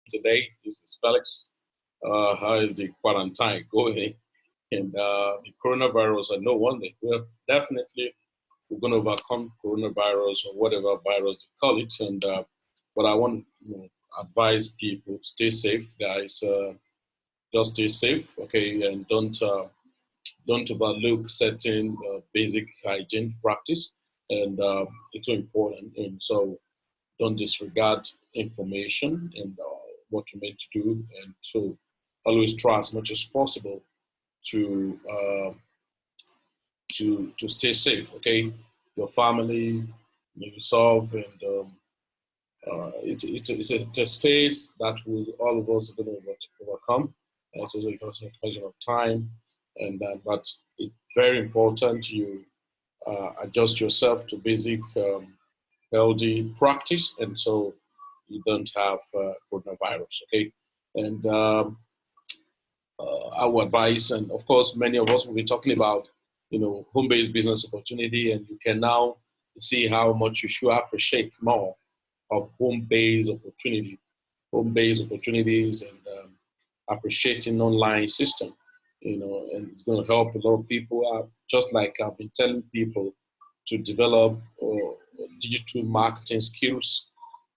today. This is Felix. How is the quarantine going? And the coronavirus, I know one thing. We're going to overcome coronavirus or whatever virus they call it. And but I want to advise people: stay safe, guys. Just stay safe, okay, and don't overlook certain basic hygiene practice. And it's so important. And so don't disregard information and what you're meant to do, and so always try as much as possible to to stay safe. Okay, your family, yourself, and it's a phase that will all of us are going to overcome. So it's a question of time, and but it's very important you adjust yourself to basic healthy practice, and so you don't have coronavirus. Okay, and our advice, and of course, many of us will be talking about home-based business opportunity, and you can now see how much you should appreciate more of home-based opportunities, and appreciating online system. And it's going to help a lot of people. Just like I've been telling people to develop digital marketing skills.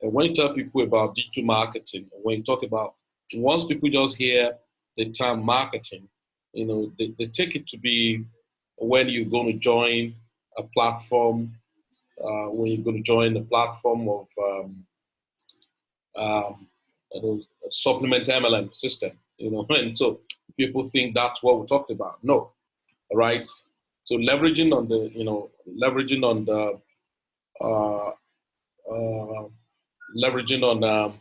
And when you tell people about digital marketing, when you talk about, once people just hear the term marketing, they take it to be when you're going to join a platform, when you're going to join a platform of um, a supplement MLM system, and so people think that's what we're talking about. No, all right. So uh, uh, leveraging on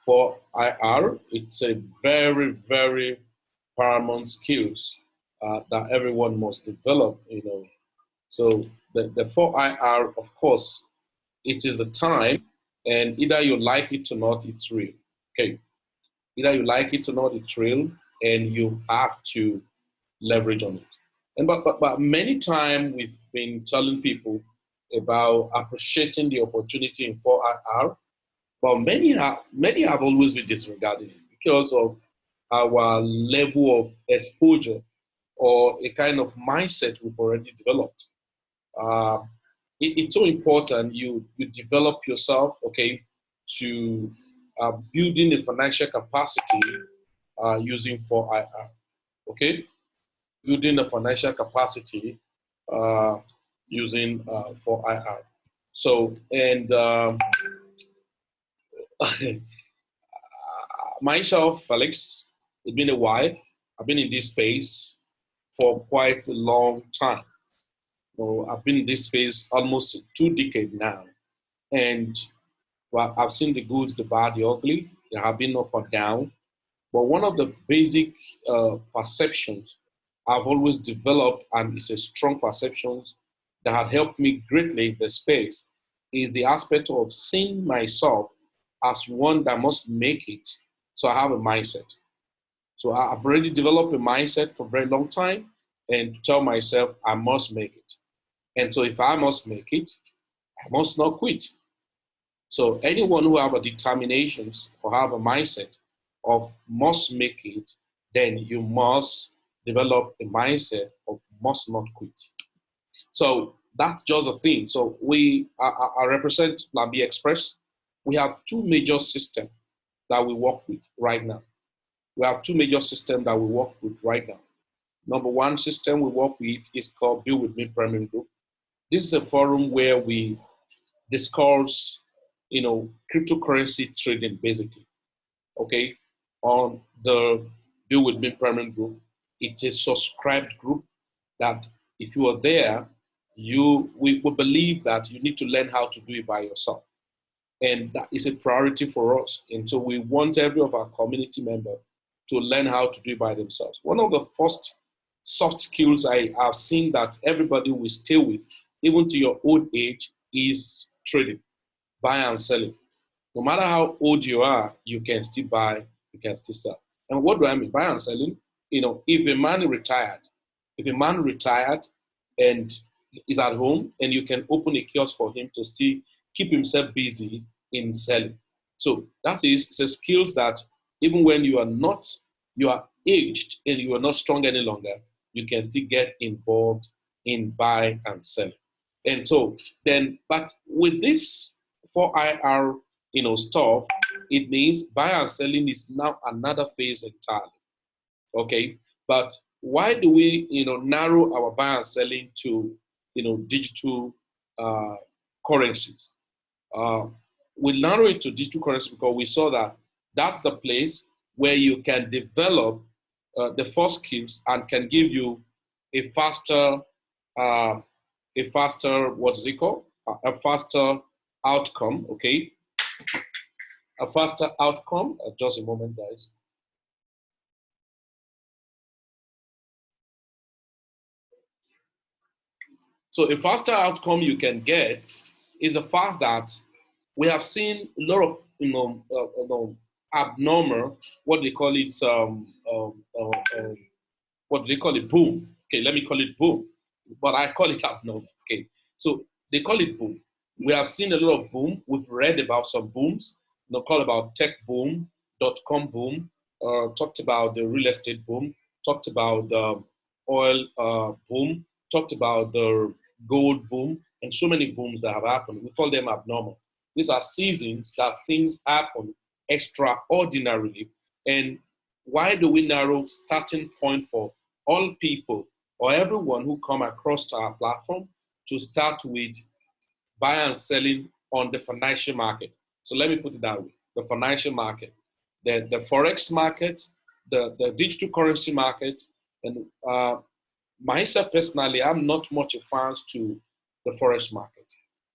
4IR, it's a very, very paramount skills that everyone must develop. So the 4IR, of course, it is the time, and either you like it or not, it's real. Okay, either you like it or not, it's real, and you have to leverage on it. And but many times we've been telling people about appreciating the opportunity in 4IR, but many have always been disregarding it because of our level of exposure or a kind of mindset we've already developed. Uh, it's so important you develop yourself, okay, to building a financial capacity using 4IR, okay, building a financial capacity uh, using 4IR. So, and myself, Felix, it's been a while. I've been in this space for quite a long time. I've been in this space almost 2 decades now. And well, I've seen the good, the bad, the ugly. There have been up and down. But one of the basic perceptions I've always developed, and it's a strong perception that had helped me greatly in the space, is the aspect of seeing myself as one that must make it. So I have a mindset. So I've already developed a mindset for a very long time, and to tell myself I must make it. And so if I must make it, I must not quit. So anyone who have a determination or have a mindset of must make it, then you must develop a mindset of must not quit. So that's just a thing. So I represent Planbxpress. We have two major systems that we work with right now. We have two major systems that we work with right now. Number one system we work with is called Build With Me Premium Group. This is a forum where we discuss, cryptocurrency trading basically. Okay, on the Build With Me Premium Group, it's a subscribed group that if you are there, we believe that you need to learn how to do it by yourself, and that is a priority for us. And so we want every of our community member to learn how to do it by themselves. One of the first soft skills I have seen that everybody will stay with, even to your old age, is trading, buy and selling. No matter how old you are, you can still buy, you can still sell. And what do I mean? Buy and selling, if a man retired and is at home, and you can open a kiosk for him to still keep himself busy in selling. So that is the skills that even when you are aged and you are not strong any longer, you can still get involved in buy and sell. And so then, but with this 4IR, stuff, it means buy and selling is now another phase entirely. Okay, but why do we, narrow our buy and selling to, digital uh, currencies? Uh, we narrow it to digital currency because we saw that that's the place where you can develop the first skills and can give you a faster, uh, what is it called? A faster outcome. Okay, a faster outcome. Just a moment, guys. So a faster outcome you can get is the fact that we have seen a lot of abnormal, what they call it, what they call it, boom. Okay, let me call it boom, but I call it abnormal. Okay, so they call it boom. We have seen a lot of boom. We've read about some booms. Called about tech boom, .com boom. Talked about the real estate boom. Talked about the oil boom. Talked about the gold boom, and so many booms that have happened. We call them abnormal. These are seasons that things happen extraordinarily. And why do we narrow starting point for all people or everyone who come across to our platform to start with buy and selling on the financial market? So let me put it that way. The financial market, the forex market, the digital currency market, and myself personally, I'm not much a fan to the forex market.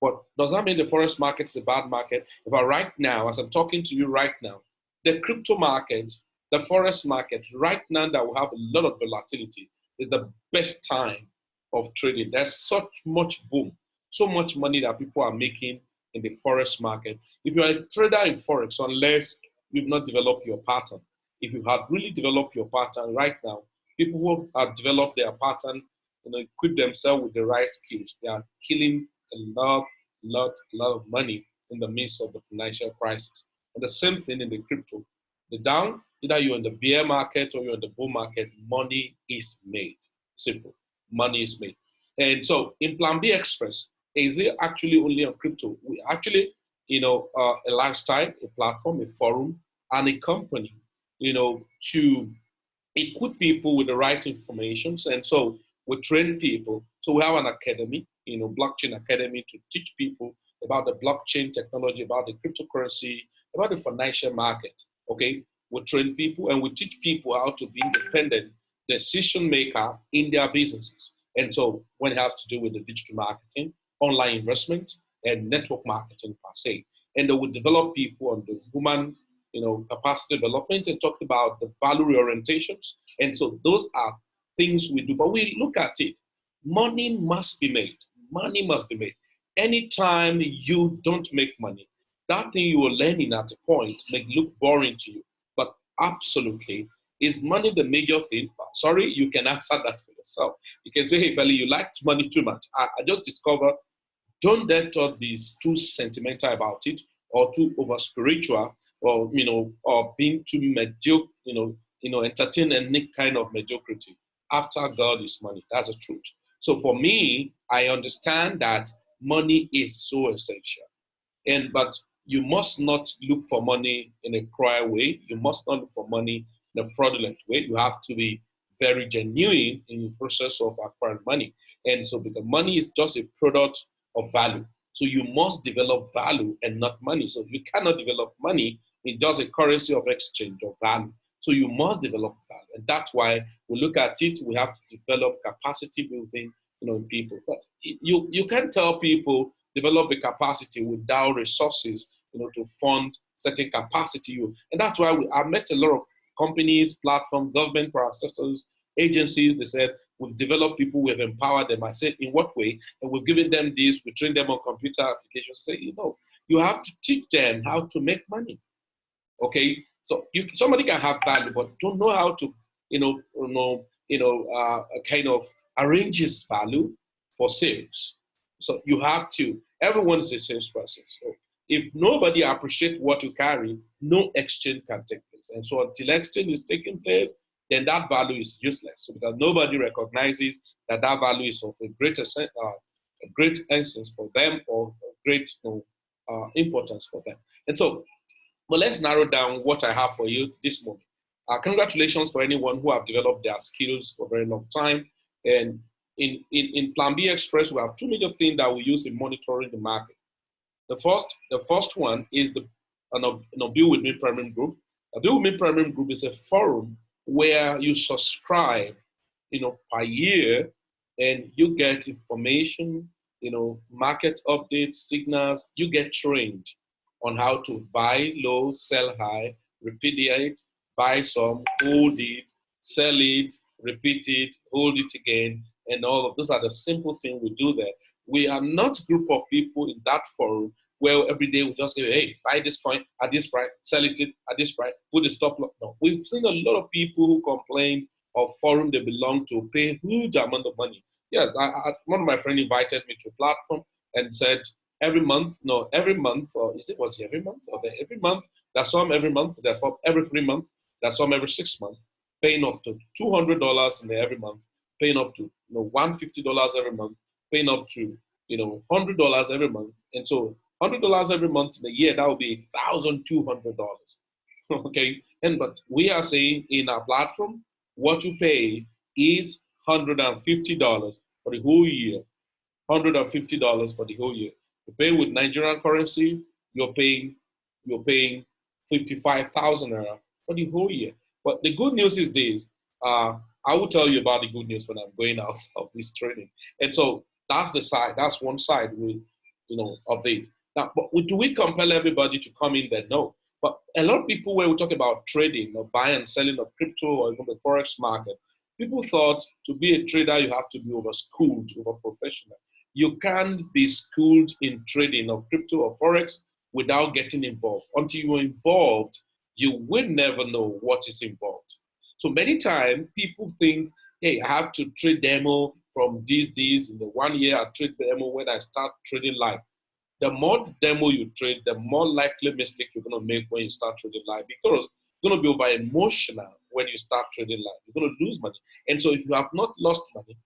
But does that mean the forex market is a bad market? If I right now, as I'm talking to you right now, the crypto market, the forex market, right now that will have a lot of volatility, is the best time of trading. There's such much boom, so much money that people are making in the forex market. If you're a trader in forex, unless you've not developed your pattern, if you have really developed your pattern right now, people who have developed their pattern, equip themselves with the right skills, they are killing a lot of money in the midst of the financial crisis. And the same thing in the crypto. The down, either you're in the bear market or you're in the bull market, money is made. Simple. Money is made. And so in Planbxpress, is it actually only on crypto? We actually, a lifestyle, a platform, a forum, and a company, to equip people with the right information. And so we train people. So we have an academy, blockchain academy, to teach people about the blockchain technology, about the cryptocurrency, about the financial market. Okay, we train people and we teach people how to be independent decision maker in their businesses. And so when it has to do with the digital marketing, online investment, and network marketing per se. And they will develop people on the human capacity development, and talked about the value orientations. And so those are things we do. But we look at it. Money must be made. Money must be made. Anytime you don't make money, that thing you are learning at a point may look boring to you. But absolutely, is money the major thing? Sorry, you can answer that for yourself. You can say, hey, Feli, you like money too much. I just discovered, don't let thought be too sentimental about it or too over spiritual, or or being too mediocre, entertain any kind of mediocrity. After God is money. That's the truth. So for me, I understand that money is so essential. But you must not look for money in a cruel way. You must not look for money in a fraudulent way. You have to be very genuine in the process of acquiring money. And so because money is just a product of value. So you must develop value and not money. So you cannot develop money in just a currency of exchange of value. So you must develop value. And that's why we look at it, we have to develop capacity building, in people. But you can't tell people develop a capacity without resources, to fund certain capacity. And that's why I met a lot of companies, platforms, government parastatals, agencies. They said, we've developed people, we've empowered them. I said, in what way? And we've given them this, we train them on computer applications. Say, you have to teach them how to make money. Okay, so somebody can have value, but don't know how to, kind of arrange his value for sales. So you have to. Everyone is a salesperson. So If nobody appreciates what you carry, no exchange can take place. And so until exchange is taking place, then that value is useless. So because nobody recognizes that that value is of a great essence for them, or great importance for them. And so, but let's narrow down what I have for you this morning. Congratulations for anyone who have developed their skills for a very long time. And in Planbxpress, we have two major things that we use in monitoring the market. The first one is the Build With Me Premium Group. A Build With Me Premium Group is a forum where you subscribe, per year, and you get information, market updates, signals. You get trained on how to buy low, sell high, repudiate, buy some, hold it, sell it, repeat it, hold it again, and all of those are the simple things we do there. We are not a group of people in that forum where every day we just say, hey, buy this coin at this price, sell it at this price, put a stop loss. No, we've seen a lot of people who complain of forum they belong to pay huge amount of money. Yes, one of my friends invited me to a platform and said every month, or was it every month? Or every month, there's some every month, there's some every 3 months, there's some every 6 months, paying up to $200 in there every month, paying up to $150 every month, paying up to $100 every month. And so $100 every month in a year, that would be $1,200. Okay, but we are saying in our platform, what you pay is $150 for the whole year. $150 for the whole year. You pay with Nigerian currency, you're paying 55,000 naira for the whole year. But the good news is this. I will tell you about the good news when I'm going out of this training. And so that's the side. That's one side of it. Now, but do we compel everybody to come in there? No. But a lot of people, when we talk about trading or buying and selling of crypto or even the forex market, people thought to be a trader you have to be over-schooled, over-professional. You can't be schooled in trading of crypto or forex without getting involved. Until you're involved, you will never know what is involved. So many times people think, hey, I have to trade demo from this. In the 1 year I trade demo when I start trading live. The more demo you trade, the more likely mistake you're going to make when you start trading live, because you're going to be over emotional when you start trading live. You're going to lose money. And so if you have not lost money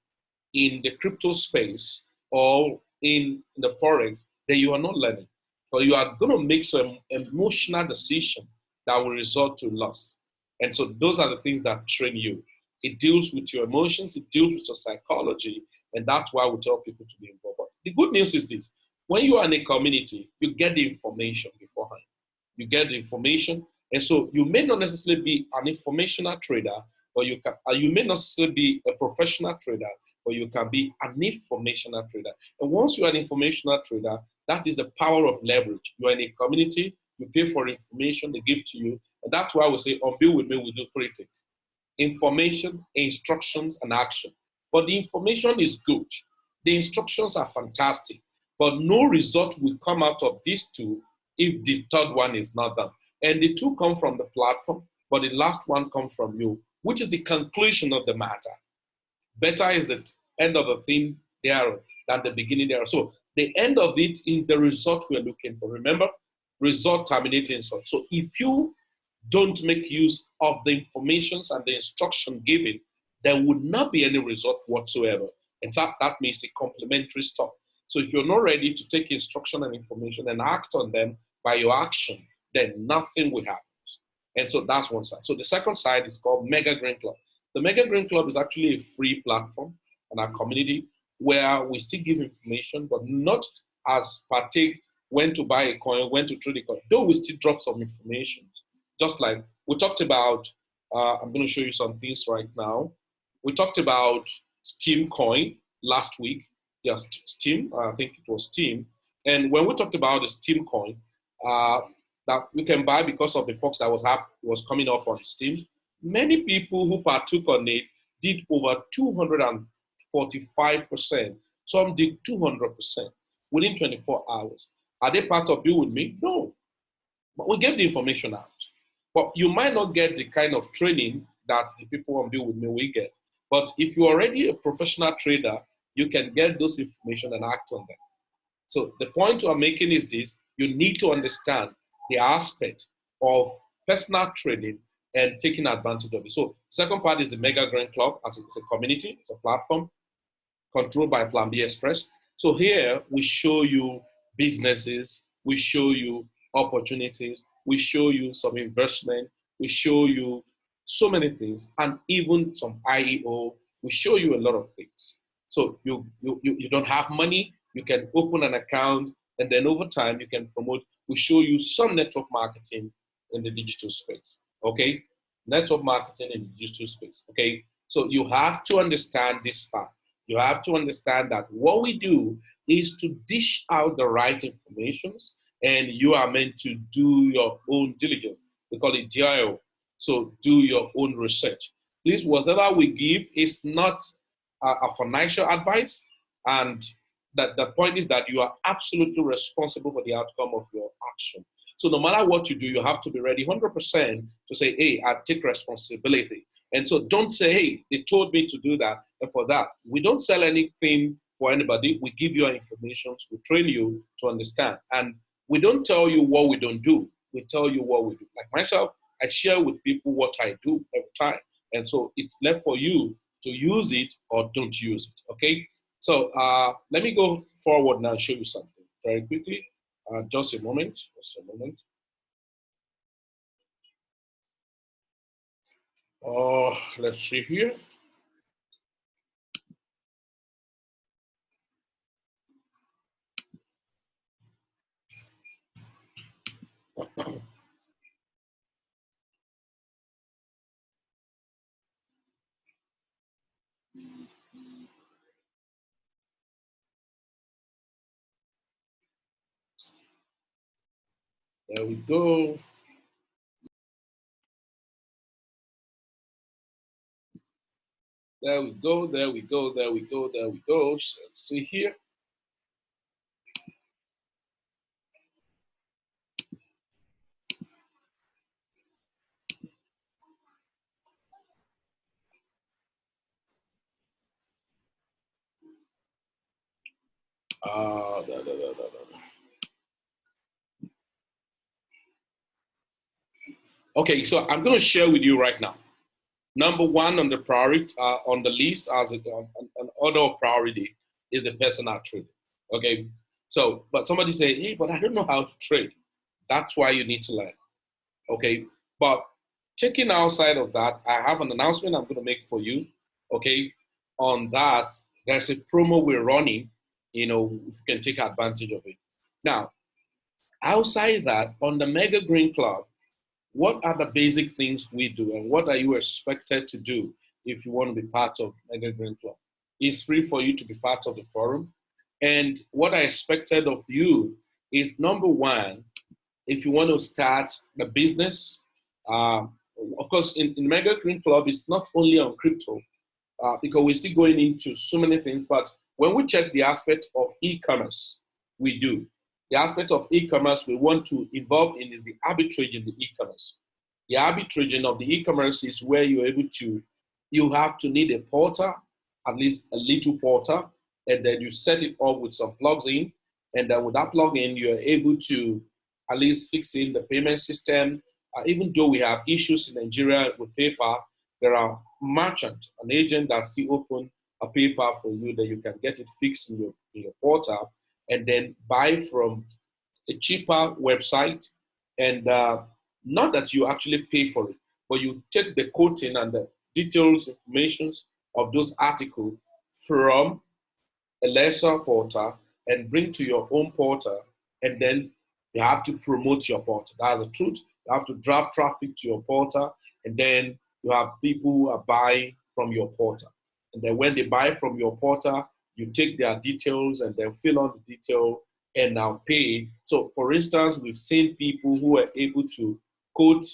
in the crypto space or in the forex, then you are not learning. So you are going to make some emotional decision that will result to loss. And so those are the things that train you. It deals with your emotions, it deals with your psychology, and that's why we tell people to be involved. But the good news is this. When you are in a community, you get the information beforehand. You get the information, and so you may not necessarily be an informational trader, or you may not necessarily be a professional trader, or you can be an informational trader. And once you are an informational trader, that is the power of leverage. You are in a community, you pay for information, they give to you, and that's why we say on Build With Me, we do three things: information, instructions, and action. But the information is good. The instructions are fantastic. But no result will come out of these two if the third one is not done. And the two come from the platform, but the last one comes from you, which is the conclusion of the matter. Better is the end of the thing there than the beginning there. So the end of it is the result we're looking for. Remember, result terminating result. So if you don't make use of the informations and the instruction given, there would not be any result whatsoever. And so that means a complementary stuff. So if you're not ready to take instruction and information and act on them by your action, then nothing will happen. And so that's one side. So the second side is called Mega Green Club. The Mega Green Club is actually a free platform in our community where we still give information, but not as partake when to buy a coin, when to trade a coin. Though we still drop some information. Just like we talked about, I'm going to show you some things right now. We talked about Steam coin last week. Yes, Steam, I think it was Steam. And when we talked about the Steam coin that we can buy because of the Fox that was coming up on Steam, many people who partook on it did over 245%. Some did 200% within 24 hours. Are they part of Build With Me? No. But we gave the information out. But you might not get the kind of training that the people on Build With Me will get. But if you're already a professional trader, you can get those information and act on them. So the point I'm making is this: you need to understand the aspect of personal trading and taking advantage of it. So second part is the Mega Green Club, as it's a community, it's a platform controlled by Planbxpress. So here we show you businesses, we show you opportunities, we show you some investment, we show you so many things, and even some IEO. We show you a lot of things. So you don't have money, you can open an account, and then over time you can promote. We show you some network marketing in the digital space. Okay, network marketing in the digital space. Okay, so you have to understand this fact. You have to understand that what we do is to dish out the right informations, and you are meant to do your own diligence. We call it DIO. So do your own research. Please, whatever we give is not a financial advice, and that the point is that you are absolutely responsible for the outcome of your action. So no matter what you do, you have to be ready 100% to say, hey, I take responsibility. And so don't say, hey, they told me to do that. And for that, we don't sell anything for anybody. We give you our information. We train you to understand. And we don't tell you what we don't do. We tell you what we do. Like myself, I share with people what I do every time. And so it's left for you to use it or don't use it, okay? So let me go forward now and show you something very quickly. Just a moment, just a moment. Let's see here. There we go. There we go, there we go, there we go, there we go. So let's see here. Da, da, da, da, da. Okay, so I'm going to share with you right now. Number one on the priority on the list as an order of priority is the personal trading. Okay, so but somebody say, hey, but I don't know how to trade. That's why you need to learn. Okay, but checking outside of that, I have an announcement I'm going to make for you. Okay, on that, there's a promo we're running. You know, if you can take advantage of it. Now, outside that, on the Mega Green Club, what are the basic things we do, and what are you expected to do if you want to be part of Mega Green Club? It's free for you to be part of the forum. And what I expected of you is, number one, if you want to start a business, uh, of course, in Mega Green Club, it's not only on crypto, because we're still going into so many things. But when we check the aspect of e-commerce, we do. The aspect of e-commerce we want to involve in is the arbitrage in the e-commerce. The arbitraging of the e-commerce is where you're able to, you have to need a portal, at least a little portal, and then you set it up with some plugs in, and then with that plugin, you're able to at least fix in the payment system. Even though we have issues in Nigeria with PayPal, there are merchants, an agent that still open a PayPal for you that you can get it fixed in your portal, and then buy from a cheaper website. And not that you actually pay for it, but you take the quoting and the details, informations of those articles from a lesser portal and bring to your own portal, and then you have to promote your portal. That's the truth. You have to drive traffic to your portal, and then you have people who are buying from your portal. And then when they buy from your portal, you take their details and then fill out the detail and now pay. So for instance, we've seen people who are able to quote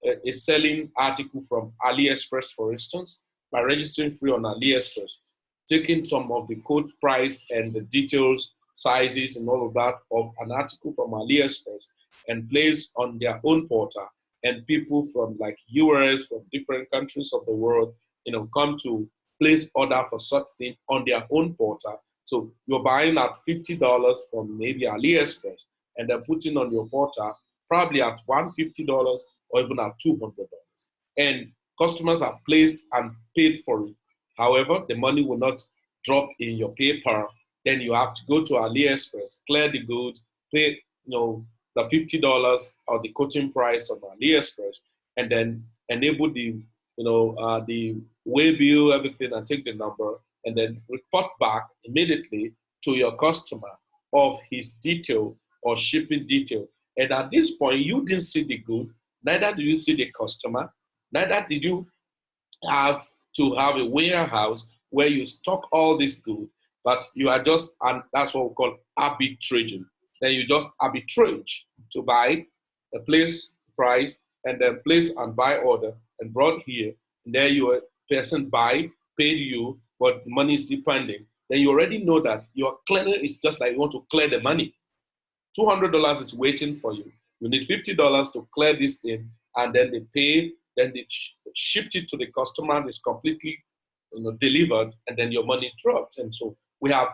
a selling article from AliExpress, for instance, by registering free on AliExpress, taking some of the quote price and the details, sizes, and all of that of an article from AliExpress and place on their own portal. And people from like US, from different countries of the world, come to place order for something on their own portal. So you're buying at $50 from maybe AliExpress, and then putting on your portal, probably at $150 or even at $200. And customers are placed and paid for it. However, the money will not drop in your PayPal. Then you have to go to AliExpress, clear the goods, pay the $50 or the quoting price of AliExpress, and then enable the way bill, everything, and take the number, and then report back immediately to your customer of his detail or shipping detail. And at this point, you didn't see the good, neither do you see the customer, neither did you have to have a warehouse where you stock all this good, but you are just, and that's what we call arbitraging. Then you just arbitrage to buy a place price and then place and buy order and brought here. And there your person buy, paid you, but money is still pending. Then you already know that your clearing is just like you want to clear the money. $200 is waiting for you. You need $50 to clear this thing, and then they pay, then they shipped it to the customer, and it's completely delivered, and then your money drops. And so we have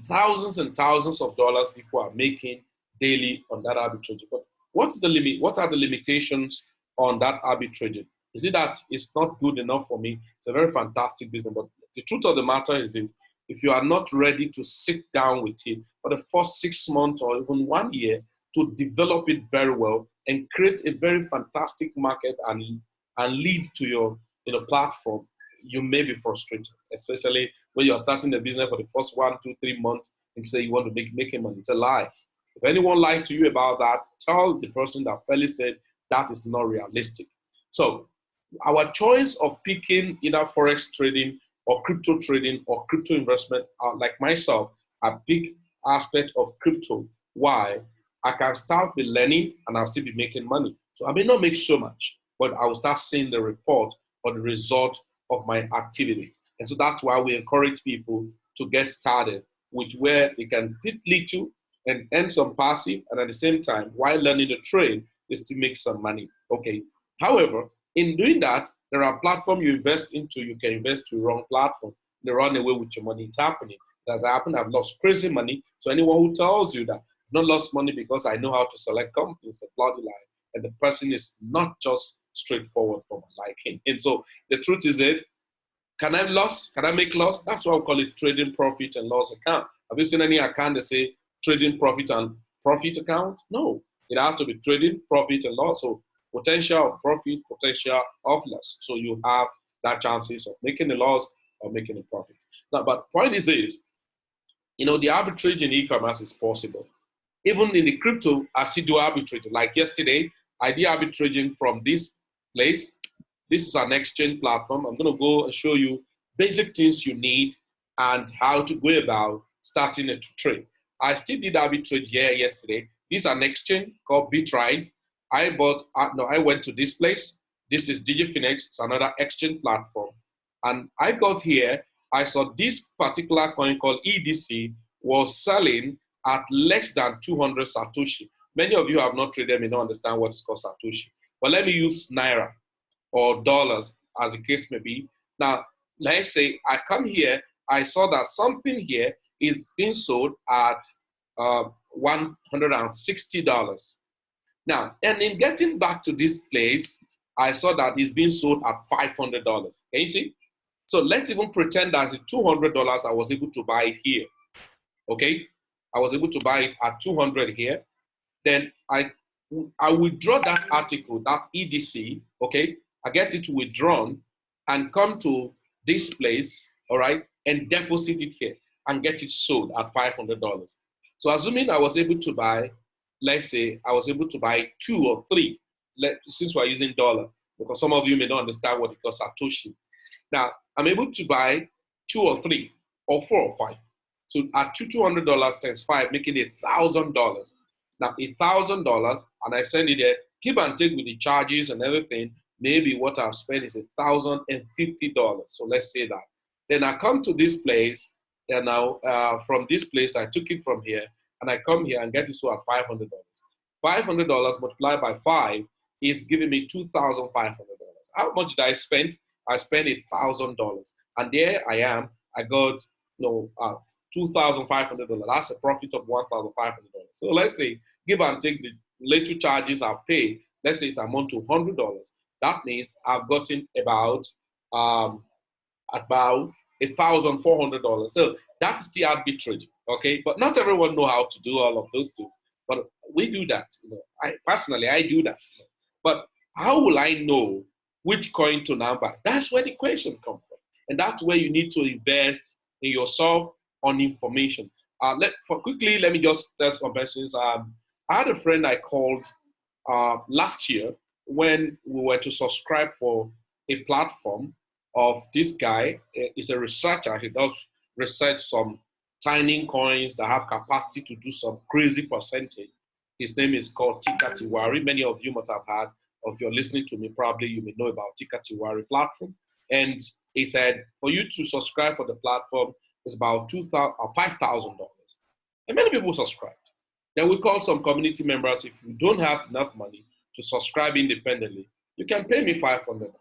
thousands and thousands of dollars people are making daily on that arbitrage. But what's the limit? What are the limitations on that arbitrage? Is it that it's not good enough for me? It's a very fantastic business, but the truth of the matter is this: if you are not ready to sit down with it for the first 6 months or even 1 year to develop it very well and create a very fantastic market and lead to your platform, you may be frustrated, especially when you are starting a business for the first 1, 2, 3 months and say you want to make money. It's a lie. If anyone lied to you about that, tell the person that fairly said that is not realistic. So our choice of picking either forex trading or crypto trading or crypto investment, like myself, a big aspect of crypto. Why? I can start with learning and I'll still be making money. So I may not make so much, but I will start seeing the report or the result of my activities. And so that's why we encourage people to get started with where they can put little and earn some passive, and at the same time, while learning the trade, they still make some money. Okay. However, in doing that, there are platforms you invest into. You can invest to the wrong platform. They run away with your money. It's happening. As I happen, I've lost crazy money. So anyone who tells you that I've not lost money because I know how to select companies, a bloody lie. And the person is not just straightforward for my liking. And so the truth is that can I loss? Can I make loss? That's why we call it trading profit and loss account. Have you seen any account that say trading profit and profit account? No. It has to be trading profit and loss. So potential of profit, potential of loss. So you have that chances of making a loss or making a profit. Now, but point is, the arbitrage in e-commerce is possible. Even in the crypto, I still do arbitrage. Like yesterday, I did arbitraging from this place. This is an exchange platform. I'm going to go and show you basic things you need and how to go about starting a trade. I still did arbitrage here yesterday. This is an exchange called Bitride. I went to this place. This is DigiFinex. It's another exchange platform. And I got here. I saw this particular coin called EDC was selling at less than 200 Satoshi. Many of you have not traded, may not understand what is called Satoshi. But let me use Naira or dollars as the case may be. Now, let's say I come here, I saw that something here is being sold at $160. Now, and in getting back to this place, I saw that it's being sold at $500. Can you see? So let's even pretend that it's $200, I was able to buy it here. Okay? I was able to buy it at 200 here. Then I withdraw that article, that EDC, okay? I get it withdrawn and come to this place, all right, and deposit it here and get it sold at $500. So assuming I was able to buy, let's say I was able to buy 2 or 3, since we're using dollar, because some of you may not understand what it calls Satoshi. Now, I'm able to buy 2 or 3 or 4 or 5. So at $200 times 5, making $1,000. Now, $1,000, and I send it there, give and take with the charges and everything, maybe what I've spent is $1,050. So let's say that. Then I come to this place, and now from this place, I took it from here, and I come here and get it sold at $500. $500 multiplied by 5 is giving me $2,500. How much did I spend? I spent $1,000. And there I am. I got $2,500. That's a profit of $1,500. So let's say, give and take the little charges I've paid. Let's say it's amount to $100. That means I've gotten about $1,400. So that's still arbitrage, okay? But not everyone know how to do all of those things. But we do that. I personally do that. But how will I know which coin to now buy? That's where the question comes from, and that's where you need to invest in yourself on information. Let me just tell some persons. I had a friend I called last year when we were to subscribe for a platform of this guy. He's a researcher. He does research some tiny coins that have capacity to do some crazy percentage. His name is called Tika Tiwari. Many of you must have heard, or if you're listening to me, probably you may know about Tika Tiwari platform. And he said, for you to subscribe for the platform, it's about $5,000. And many people subscribed. Then we call some community members. If you don't have enough money to subscribe independently, you can pay me $500.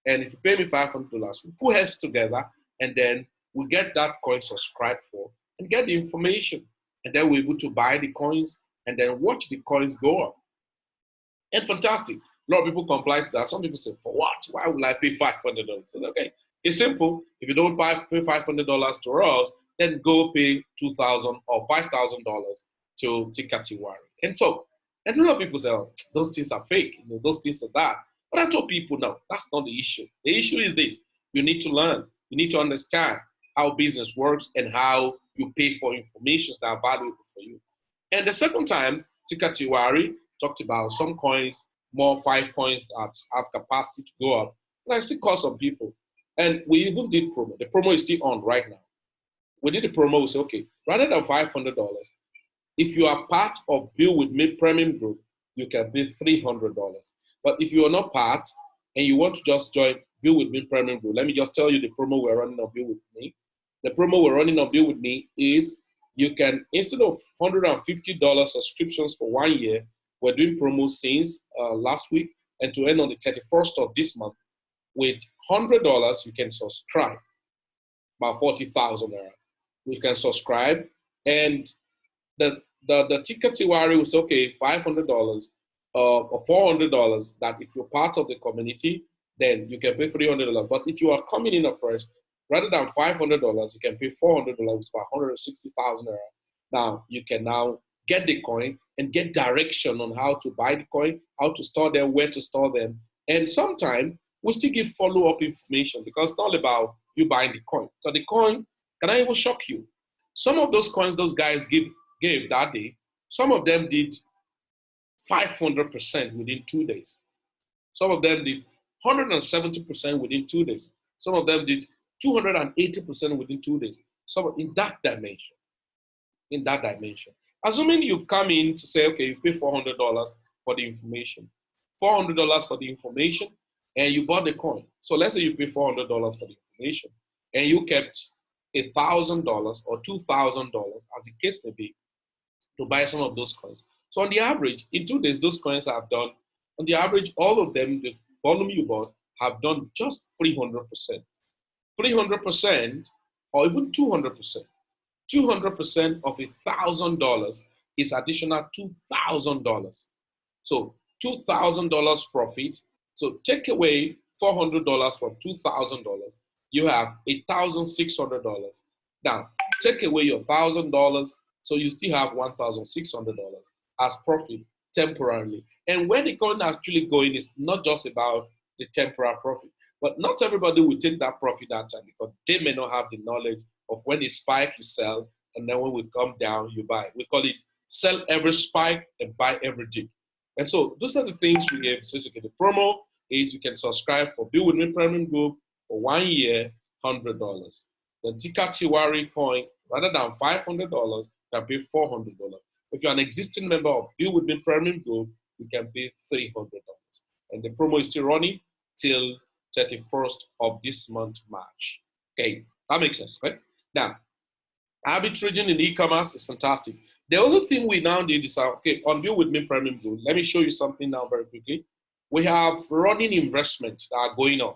And if you pay me $500, we put heads together, and then we get that coin subscribed for and get the information. And then we're able to buy the coins and then watch the coins go up. And fantastic. A lot of people comply to that. Some people say, for what? Why would I pay $500? So, okay, it's simple. If you don't pay $500 to us, then go pay $2,000 or $5,000 to Tika Tiwari. And a lot of people say, oh, those things are fake. Those things are that. But I told people, no, that's not the issue. The issue is this. You need to learn. You need to understand how business works and how you pay for information that are valuable for you. And the second time, Tika Tiwari talked about some coins, more 5 coins that have capacity to go up. And I still call some people. And we even did promo. The promo is still on right now. We did the promo. We said, okay, rather than $500, if you are part of Build With Me Premium Group, you can pay $300. But if you are not part and you want to just join Build With Me Premium Group, let me just tell you the promo we're running on Build With Me. The promo we're running on Build With Me is you can, instead of $150 subscriptions for 1 year, we're doing promos since last week, and to end on the 31st of this month, with $100, you can subscribe, about 40,000 naira. You can subscribe, and the Tika Tiwari was okay, $500 or $400. That if you're part of the community, then you can pay $300. But if you are coming in afresh, rather than $500, you can pay $400, which is about 160,000 naira. Now you can now get the coin and get direction on how to buy the coin, how to store them, where to store them, and sometimes we still give follow-up information, because it's not about you buying the coin. So the coin, can I even shock you? Some of those coins those guys gave that day, some of them did 500% within 2 days. Some of them did 170% within 2 days. Some of them did 280% within 2 days. So in that dimension. Assuming you've come in to say, okay, you pay $400 for the information, $400 for the information, and you bought the coin. So let's say you pay $400 for the information, and you kept $1,000 or $2,000, as the case may be, to buy some of those coins. So on the average, in 2 days, those coins have done, on the average, all of them, the volume you bought, have done just 300%. 300% or even 200%. 200% of $1,000 is additional $2,000. So $2,000 profit. So take away $400 from $2,000, you have $1,600. Now take away your $1,000, so you still have $1,600 as profit temporarily. And where the coin actually going is not just about the temporary profit, but not everybody will take that profit that time, because they may not have the knowledge of when it spike, you sell, and then when we come down, you buy. We call it sell every spike and buy every dip. And so those are the things we gave. So you get the promo is you can subscribe for Build With Me Premium Group for 1 year, $100. The Tika Tiwari coin, rather than $500, you can pay $400. If you're an existing member of Build With Me Premium Group, you can pay $300. And the promo is still running till 31st of this month, March. Okay, that makes sense, right? Now, arbitraging in e-commerce is fantastic. The other thing we now did is, okay, on Build With Me Premium Group, let me show you something now very quickly. We have running investments that are going on.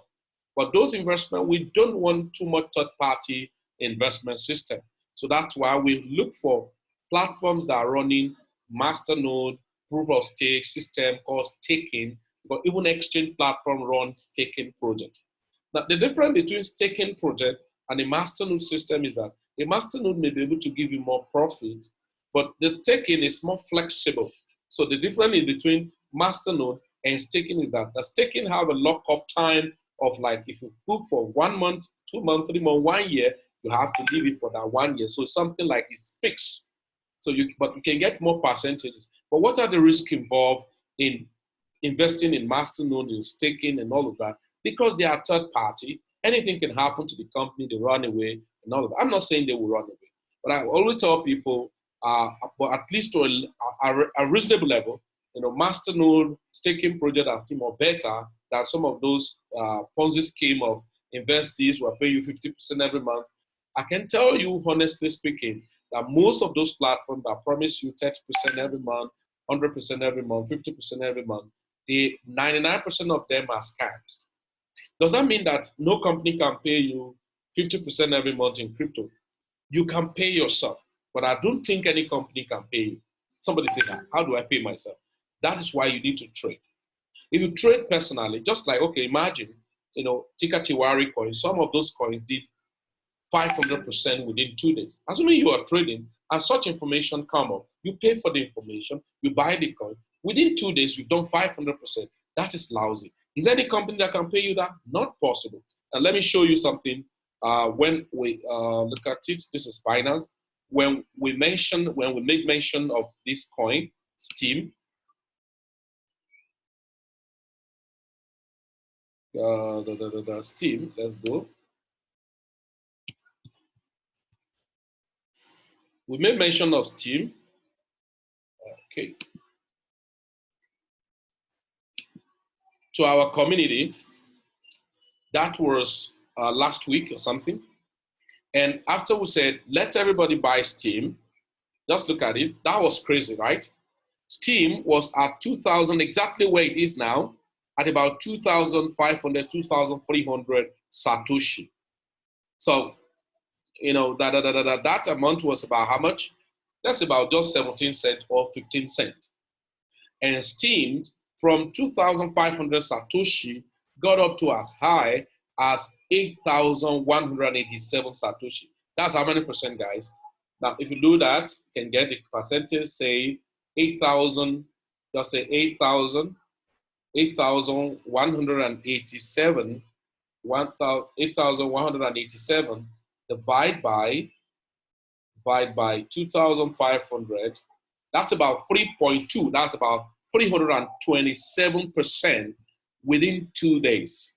But those investments, we don't want too much third-party investment system. So that's why we look for platforms that are running masternode, proof of stake system called staking, but even exchange platform runs staking project. Now, the difference between staking project and a masternode system is that a masternode may be able to give you more profit, but the staking is more flexible. So the difference in between masternode and staking is that the staking have a lockup time of, like, if you book for 1 month, 2 months, 3 months, 1 year, you have to leave it for that 1 year. So something like it's fixed. So but you can get more percentages. But what are the risks involved in investing in masternode and staking and all of that? Because they are third party, anything can happen to the company, they run away and all of that. I'm not saying they will run away, but I always tell people, but at least to a reasonable level, masternode, staking project are still more better than some of those Ponzi scheme of invest this, will pay you 50% every month. I can tell you, honestly speaking, that most of those platforms that promise you 30% every month, 100% every month, 50% every month, the 99% of them are scams. Does that mean that no company can pay you 50% every month in crypto? You can pay yourself, but I don't think any company can pay you. Somebody say, how do I pay myself? That is why you need to trade. If you trade personally, just like, okay, imagine, Tika Tiwari coins, some of those coins did 500% within 2 days. Assuming you are trading and such information come up, you pay for the information, you buy the coin. Within 2 days, you've done 500%. That is lousy. Is there any company that can pay you that? Not possible. And let me show you something. When we look at it, this is Binance. When we make mention of this coin, Steam, Steam, let's go. We made mention of Steam. Okay. To our community, that was last week or something. And after we said, let everybody buy Steam, just look at it. That was crazy, right? Steam was at 2,000, exactly where it is now, at about 2,500, 2,300 Satoshi. So, that amount was about how much? That's about just 17 cents or 15 cents. And Steam, from 2,500 Satoshi, got up to as high as 8,187 Satoshi. That's how many percent, guys? Now, if you do that, you can get the percentage, say 8,000, just say 8,187, 8,187 divide by 2,500, that's about 3.2. That's about 327% within 2 days.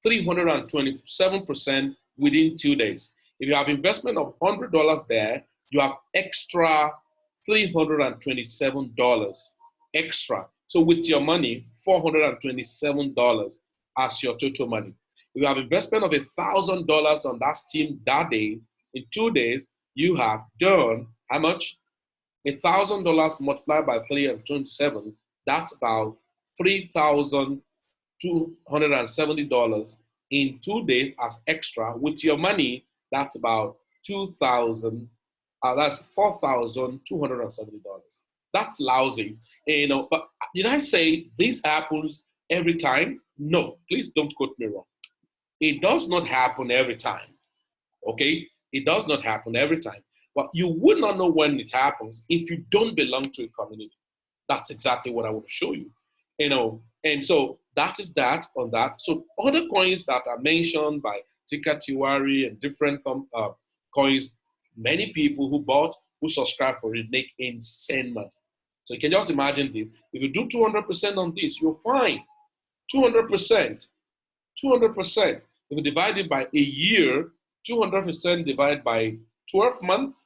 327% within 2 days. If you have investment of $100 there, you have extra $327 extra. So with your money, $427 as your total money. If you have investment of $1,000 on that Steam that day, in 2 days, you have done how much? $1,000 multiplied by 327, that's about $3,270 in 2 days as extra. With your money, that's about that's $4,270. That's lousy, But did I say this happens every time? No, please don't quote me wrong. It does not happen every time. Okay, it does not happen every time. But you would not know when it happens if you don't belong to a community. That's exactly what I want to show you. And so that is that on that. So other coins that are mentioned by Tika Tiwari and different coins, many people who subscribe for it make insane money. So you can just imagine this. If you do 200% on this, you're fine. 200%. 200%. If you divide it by a year, 200% divided by 12 months,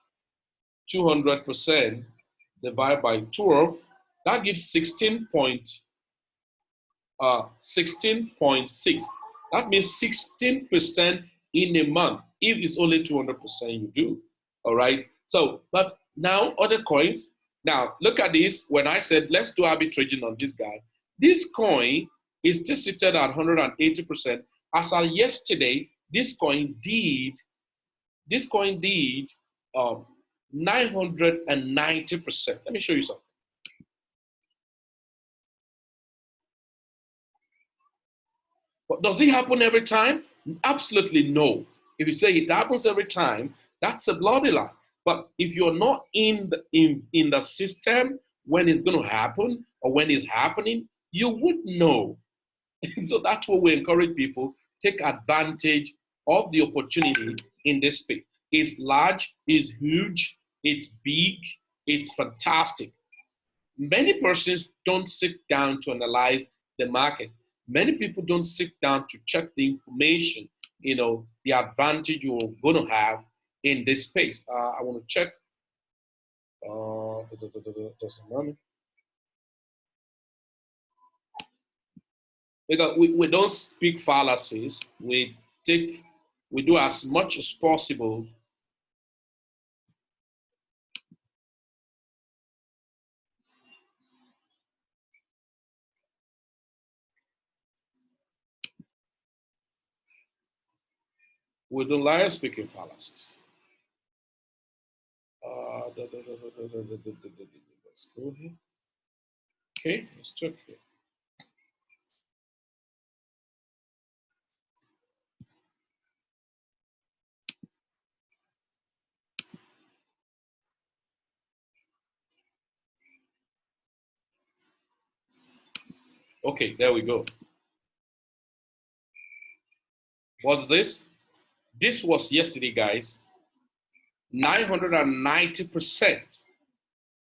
200% divided by 12, that gives 16.6. That means 16% in a month if it's only 200% you do. All right. So, but now other coins. Now look at this. When I said let's do arbitraging on this guy, this coin is still seated at 180%. As of yesterday, this coin did um, 990%. Let me show you something. But does it happen every time? Absolutely no. If you say it happens every time, that's a bloody lie. But if you're not in the system when it's going to happen or when it's happening, you would know. So that's what we encourage people, take advantage of the opportunity in this space. It's large, it's huge, it's big, it's fantastic. Many persons don't sit down to analyze the market. Many people don't sit down to check the information, the advantage you're going to have in this space. I want to check. Just a moment. Because we don't speak fallacies. We do as much as possible. We don't like speaking fallacies. Let's go here. Okay, let's check here. Okay, there we go. What's this? This was yesterday, guys. 990%.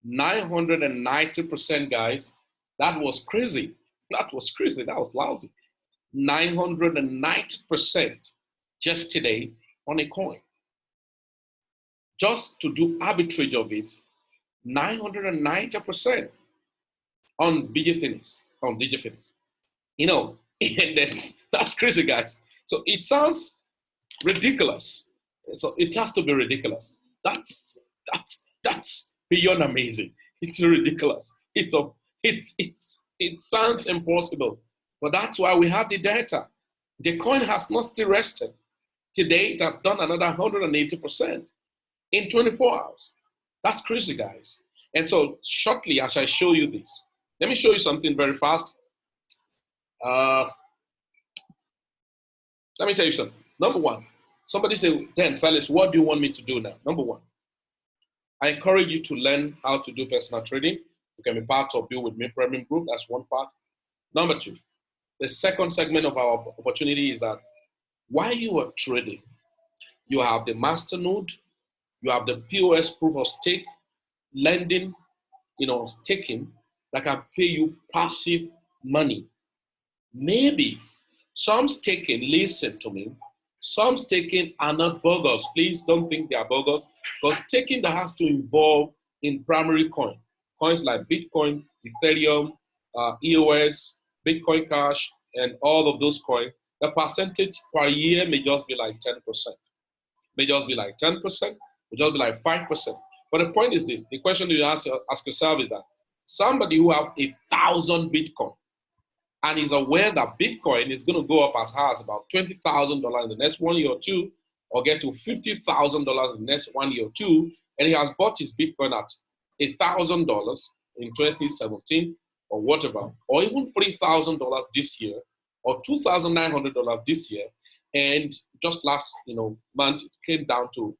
990%, guys. That was crazy. That was crazy. That was lousy. 990% just today on a coin. Just to do arbitrage of it, 990% on Digifinish. On Digifinish. And that's crazy, guys. So it sounds ridiculous. So it has to be ridiculous. That's beyond amazing. It's ridiculous. It sounds impossible. But that's why we have the data. The coin has not still rested. Today it has done another 180% in 24 hours. That's crazy, guys. And so shortly, as I show you this, let me show you something very fast. Let me tell you something. Number one, somebody say, Dan, Felix, what do you want me to do now? Number one, I encourage you to learn how to do personal trading. You can be part of Build With Me Premium Group. That's one part. Number two, the second segment of our opportunity is that while you are trading, you have the masternode, you have the POS proof of stake, lending, staking that can pay you passive money. Maybe some staking, listen to me, some staking are not bogus. Please don't think they are bogus, because staking that has to involve in primary coin, coins like Bitcoin, Ethereum, EOS, Bitcoin Cash, and all of those coins, the percentage per year may just be like 10%. May just be like 10%, may just be like 5%. But the point is this, the question you ask yourself is that somebody who have 1,000 Bitcoin and is aware that Bitcoin is going to go up as high as about $20,000 in the next 1 year or two, or get to $50,000 in the next 1 year or two, and he has bought his Bitcoin at $1,000 in 2017 or whatever, or even $3,000 this year, or $2,900 this year, and just last month it came down to,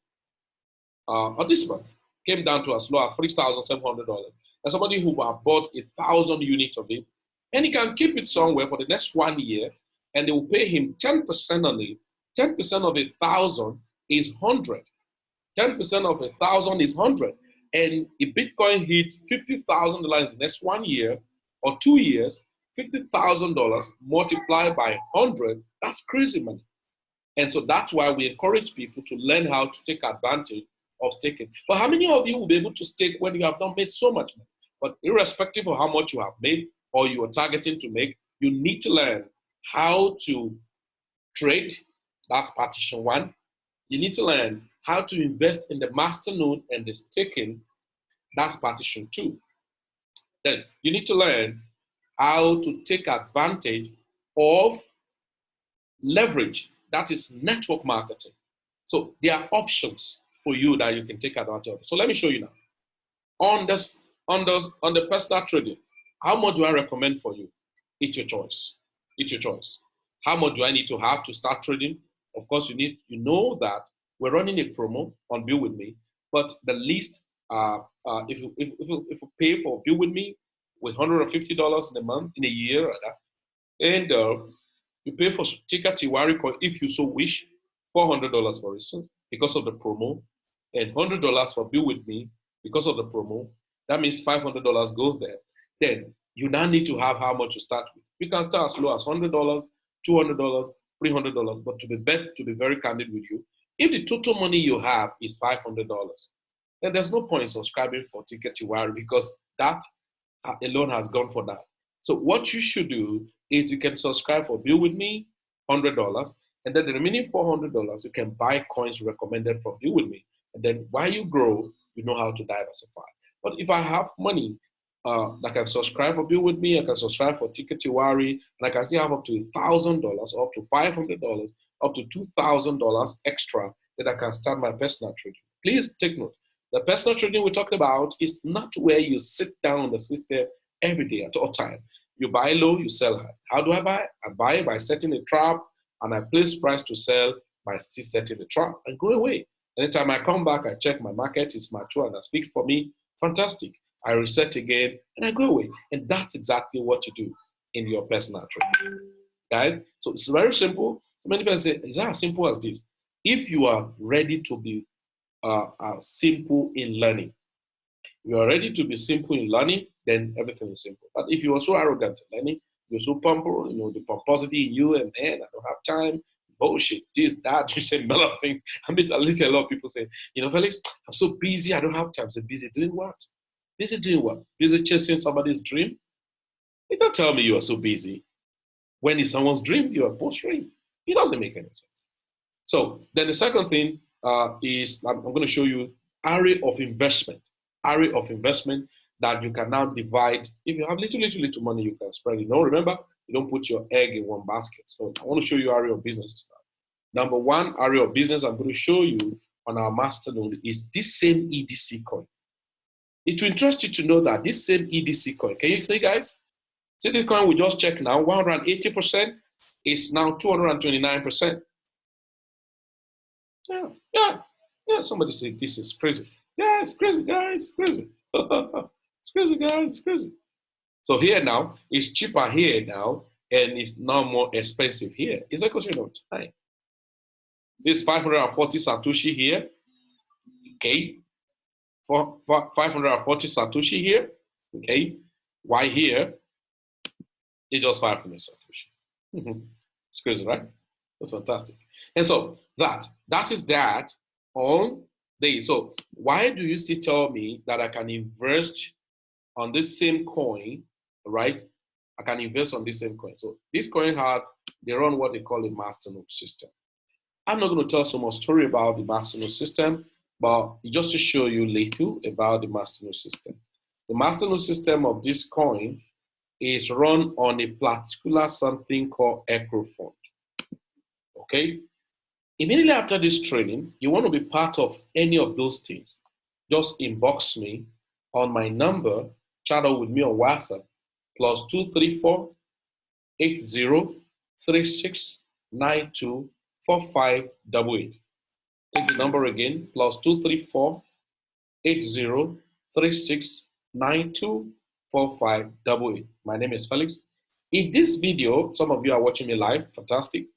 or this month came down to as low as $3,700. And somebody who have bought 1,000 units of it, and he can keep it somewhere for the next 1 year, and they will pay him 10% on it. 10% of 1,000 is 100. 10% of 1,000 is 100. And if Bitcoin hit $50,000 in the next 1 year or 2 years, $50,000 multiplied by 100, that's crazy money. And so that's why we encourage people to learn how to take advantage of staking. But how many of you will be able to stake when you have not made so much money? But irrespective of how much you have made or you are targeting to make, you need to learn how to trade. That's partition one. You need to learn how to invest in the masternode and the staking. That's partition two. Then you need to learn how to take advantage of leverage. That is network marketing. So there are options for you that you can take advantage of. So let me show you now. On this, on the personal trading, how much do I recommend for you? It's your choice. It's your choice. How much do I need to have to start trading? Of course, you know that we're running a promo on Build With Me, but the least, if you pay for Build With Me with $150 in a month, in a year, rather, and you pay for Tika Tiwari coin if you so wish, $400 for instance, because of the promo, and $100 for Build With Me because of the promo. That means $500 goes there. Then you now need to have how much to start with. You can start as low as $100, $200, $300. But to be very candid with you, if the total money you have is $500, then there's no point in subscribing for Ticket Tiwari because that alone has gone for that. So what you should do is you can subscribe for Build With Me, $100, and then the remaining $400 you can buy coins recommended from Build With Me. And then while you grow, you know how to diversify. But if I have money that can subscribe for Build With Me, I can subscribe for Ticket Tiwari, and I can still have up to $1,000, up to $500, up to $2,000 extra that I can start my personal trading. Please take note. The personal trading we talked about is not where you sit down on the system every day at all time. You buy low, you sell high. How do I buy? I buy by setting a trap, and I place price to sell by still setting the trap and go away. Anytime I come back, I check my market is mature and that speaks for me. Fantastic. I reset again and I go away. And that's exactly what you do in your personal trading. Right? So it's very simple. Many people say, is that as simple as this? If you are ready to be simple in learning, you are ready to be simple in learning, then everything is simple. But if you are so arrogant in learning, you're so pompous, the pomposity in you, and man, I don't have time, bullshit, this, that, you say a lot of things. I mean, at least a lot of people say, Felix, I'm so busy, I don't have time. I say, busy doing what? Busy doing what? Busy chasing somebody's dream? You don't tell me you are so busy. When it's someone's dream, you are post-dream. It doesn't make any sense. So then the second thing is I'm going to show you area of investment that you can now divide. If you have little money, you can spread it. No, remember, you don't put your egg in one basket. So I want to show you area of businesses now. Number one area of business I'm going to show you on our masternode is this same EDC coin. It will interest you to know that this same EDC coin, can you see, guys? See this coin we just checked now, 180% is now 229%. Yeah, somebody said this is crazy. Yeah, it's crazy, guys, crazy. It's crazy, guys, it's crazy. So here now, it's cheaper here now, and it's now more expensive here. It's a question of time. This 540 Satoshi here, okay? For 540 Satoshi here, okay? Why here? It's just 500 Satoshi. It's crazy, right? That's fantastic. And so that is that on the, so why do you still tell me that I can invest on this same coin, right? I can invest on this same coin. So this coin they run what they call a masternode system. I'm not going to tell so much story about the masternode system, but just to show you little about the masternode system. The masternode system of this coin is run on a particular something called Equifund. Okay? Immediately after this training, you want to be part of any of those things. Just inbox me on my number, chat out with me on WhatsApp, +234 8036 92 4588. Take the number again, +234 8036 92 4588. My name is Felix. In this video, some of you are watching me live, fantastic.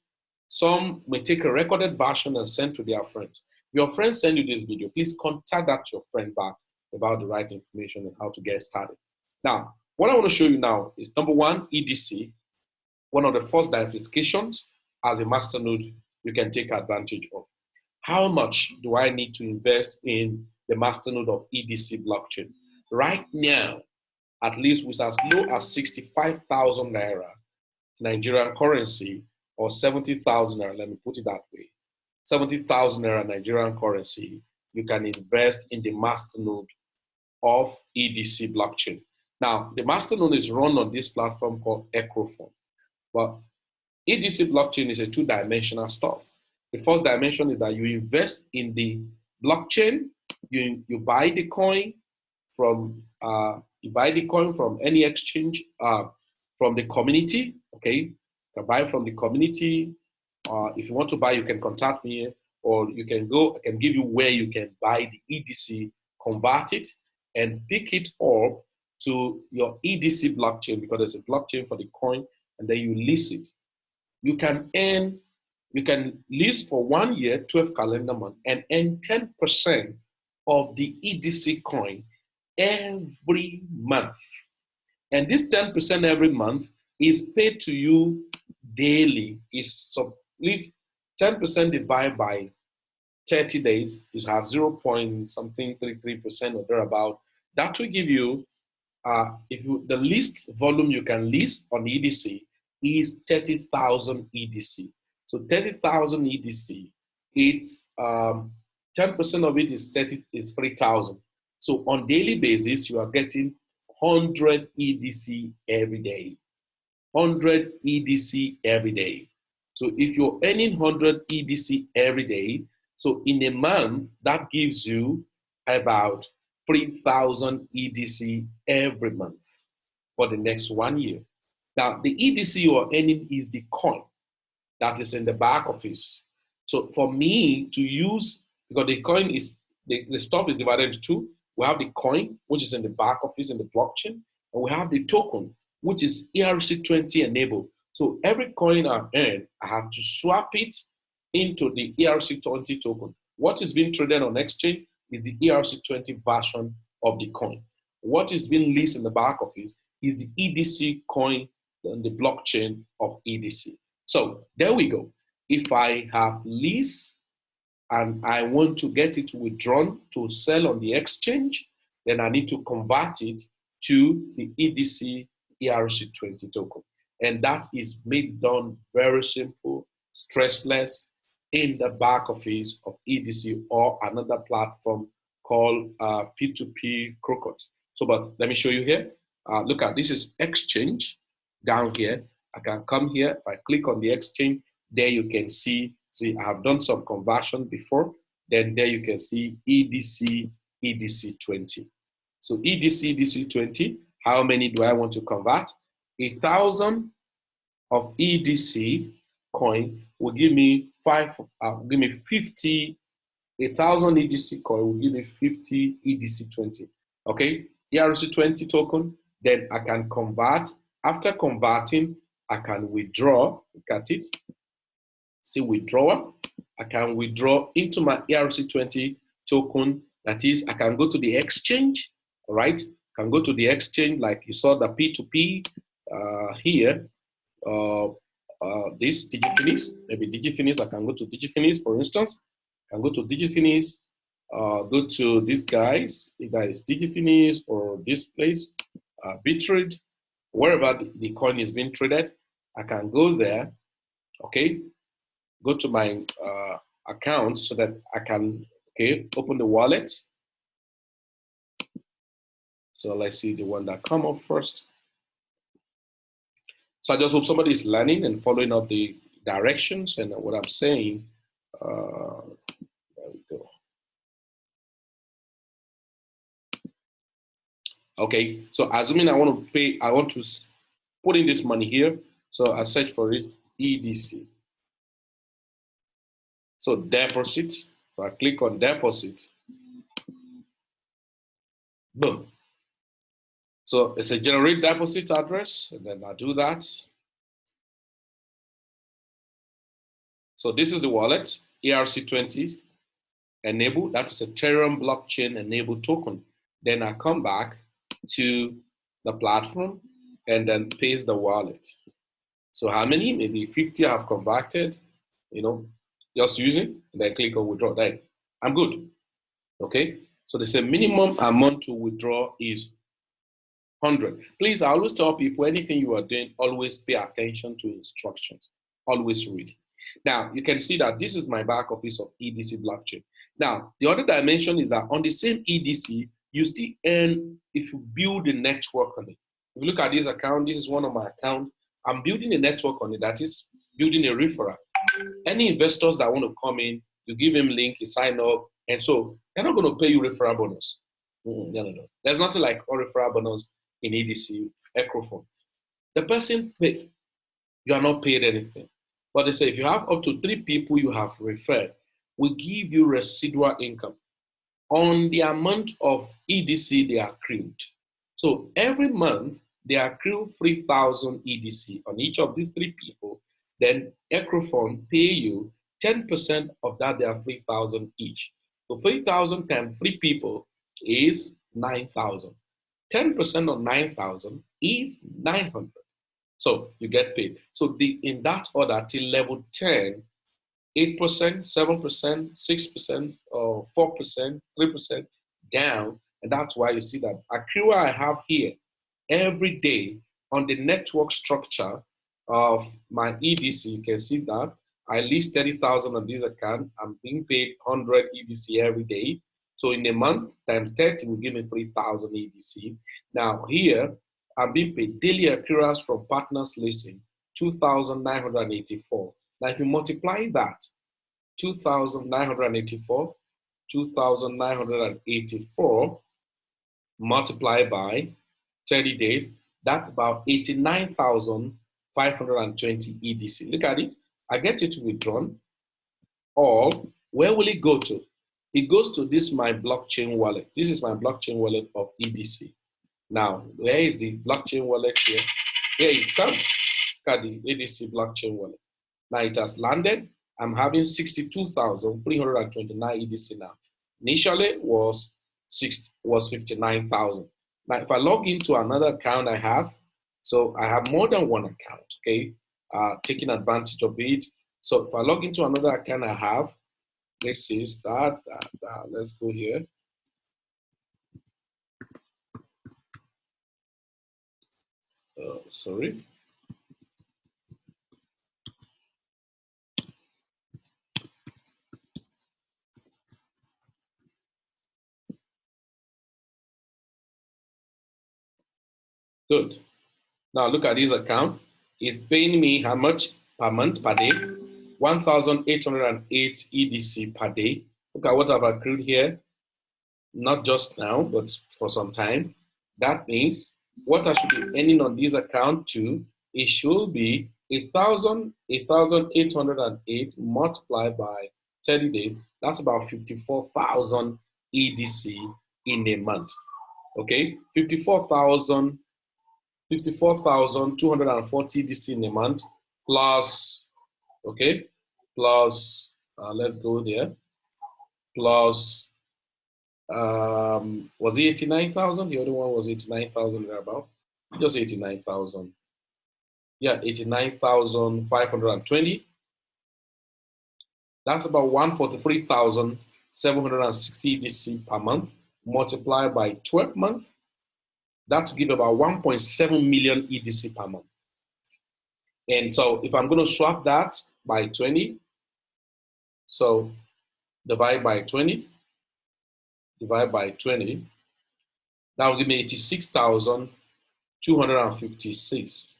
Some may take a recorded version and send to their friends. Your friends send you this video, please contact your friend back about the right information and how to get started. Now, what I want to show you now is number one, EDC, one of the first diversifications as a masternode you can take advantage of. How much do I need to invest in the masternode of EDC blockchain? Right now, at least with as low as 65,000 Naira Nigerian currency, or 70,000 Naira, let me put it that way, 70,000 Naira Nigerian currency, you can invest in the masternode of EDC blockchain. Now, the masternode is run on this platform called Equifund. But EDC blockchain is a two-dimensional stuff. The first dimension is that you invest in the blockchain, you buy the coin from any exchange, from the community. Okay, you can buy from the community. If you want to buy, you can contact me, or you can go. I can give you where you can buy the EDC, convert it, and pick it up to your EDC blockchain, because there's a blockchain for the coin, and then you list it. You can list for 1 year, 12 calendar month, and earn 10% of the EDC coin every month. And this 10% every month is paid to you daily. Is split 10% divided by 30 days, you have 0. something 33% or thereabout. That will give you, the least volume you can list on EDC is 30,000 EDC. So 30,000 EDC, it's 10% of it is 3,000. So on daily basis, you are getting 100 EDC every day. 100 EDC every day. So if you're earning 100 EDC every day, so in a month, that gives you about 3,000 EDC every month for the next 1 year. Now, the EDC you are earning is the coin that is in the back office. So for me to use, because the coin is, the stuff is divided into two. We have the coin, which is in the back office in the blockchain, and we have the token, which is ERC20 enabled. So every coin I earn, I have to swap it into the ERC20 token. What is being traded on exchange is the ERC20 version of the coin. What is being leased in the back office is the EDC coin on the blockchain of EDC. So there we go. If I have lease and I want to get it withdrawn to sell on the exchange, then I need to convert it to the EDC ERC20 token. And that is done very simple, stressless, in the back office of EDC or another platform called P2P Crocot. So, but let me show you here. Look at this is exchange down here. I can come here. If I click on the exchange, there you can see I have done some conversion before. Then there you can see EDC, EDC20. So EDC, EDC20, how many do I want to convert? 1,000 of EDC coin will give me 50. 1,000 EDC coin will give me 50 EDC20. Okay, ERC20 token, then I can convert. After converting, I can withdraw. Look at it. See withdrawal. I can withdraw into my ERC20 token. That is, I can go to the exchange. All right, I can go to the exchange like you saw the P2P here. This Digifinis, maybe Digifinis. I can go to Digifinis, for instance. I can go to Digifinis. Go to these guys. Either it's Digifinis or this place, Bitrade, wherever the coin is being traded. I can go there. Okay, go to my account so that I can open the wallet. So let's see the one that come up first. So I just hope somebody is learning and following up the directions and what I'm saying. There we go. Okay, so assuming I want to pay, I want to put in this money here. So I search for it, EDC. So deposit, so I click on deposit. Boom. So it's a generate deposit address, and then I do that. So this is the wallet, ERC20 enabled. That is a Ethereum blockchain enabled token. Then I come back to the platform and then paste the wallet. So how many? Maybe 50 I have converted, just using, and then click on withdraw. Then I'm good. Okay. So they say minimum amount to withdraw is 100. Please, I always tell people anything you are doing, always pay attention to instructions. Always read. Now, you can see that this is my back office of EDC blockchain. Now, the other dimension is that on the same EDC, you still earn if you build a network on it. If you look at this account, this is one of my accounts. I'm building a network on it, that is building a referral. Any investors that want to come in, you give him link, you sign up, And so they're not going to pay you referral bonus. No, no, no. There's nothing like a referral bonus in EDC, Ecrofon. The person pay, you are not paid anything. But they say if you have up to 3 people you have referred, we give you residual income on the amount of EDC they accrued. So every month they accrue 3,000 EDC on each of these 3 people. Then Ecrofon pay you 10% of that. They are 3,000 each. So 3,000 times 3 people is 9,000. 10% of 9,000 is 900. So you get paid. So in that order, till level 10, 8%, 7%, 6%, or 4%, 3% down. And that's why you see that accrual I have here every day on the network structure of my EDC. You can see that I list 30,000 on this account. I'm being paid 100 EDC every day. So in a month times 30 will give me 3,000 EDC. Now here, I'm being paid daily accruals from partners listing 2,984. Now, if you multiply that, 2,984, 2,984 multiplied by 30 days, that's about 89,520 EDC. Look at it. I get it withdrawn. Or where will it go to? It goes to this my blockchain wallet. This is my blockchain wallet of EDC. Now, where is the blockchain wallet here? Here it comes. Look at the EDC blockchain wallet. Now it has landed. I'm having 62,329 EDC now. Initially was 59,000. Now if I log into another account I have, so I have more than one account, okay, taking advantage of it. So if I log into another account I have, let's see, start, let's go here. Sorry. Good. Now look at this account. It's paying me how much per month, per day? 1,808 EDC per day. Look at what I've accrued here. Not just now, but for some time. That means what I should be earning on this account too, it should be 1,808 multiplied by 30 days. That's about 54,000 EDC in a month. Okay, 54,240 EDC in a month plus, okay, plus, let's go there, plus, was it 89,000? The other one was 89,000 about. Just 89,000. Yeah, 89,520. That's about 143,760 EDC per month multiplied by 12 months. That will give about 1.7 million EDC per month. And so if I'm going to swap that by 20, so divide by 20, that will give me 86,256.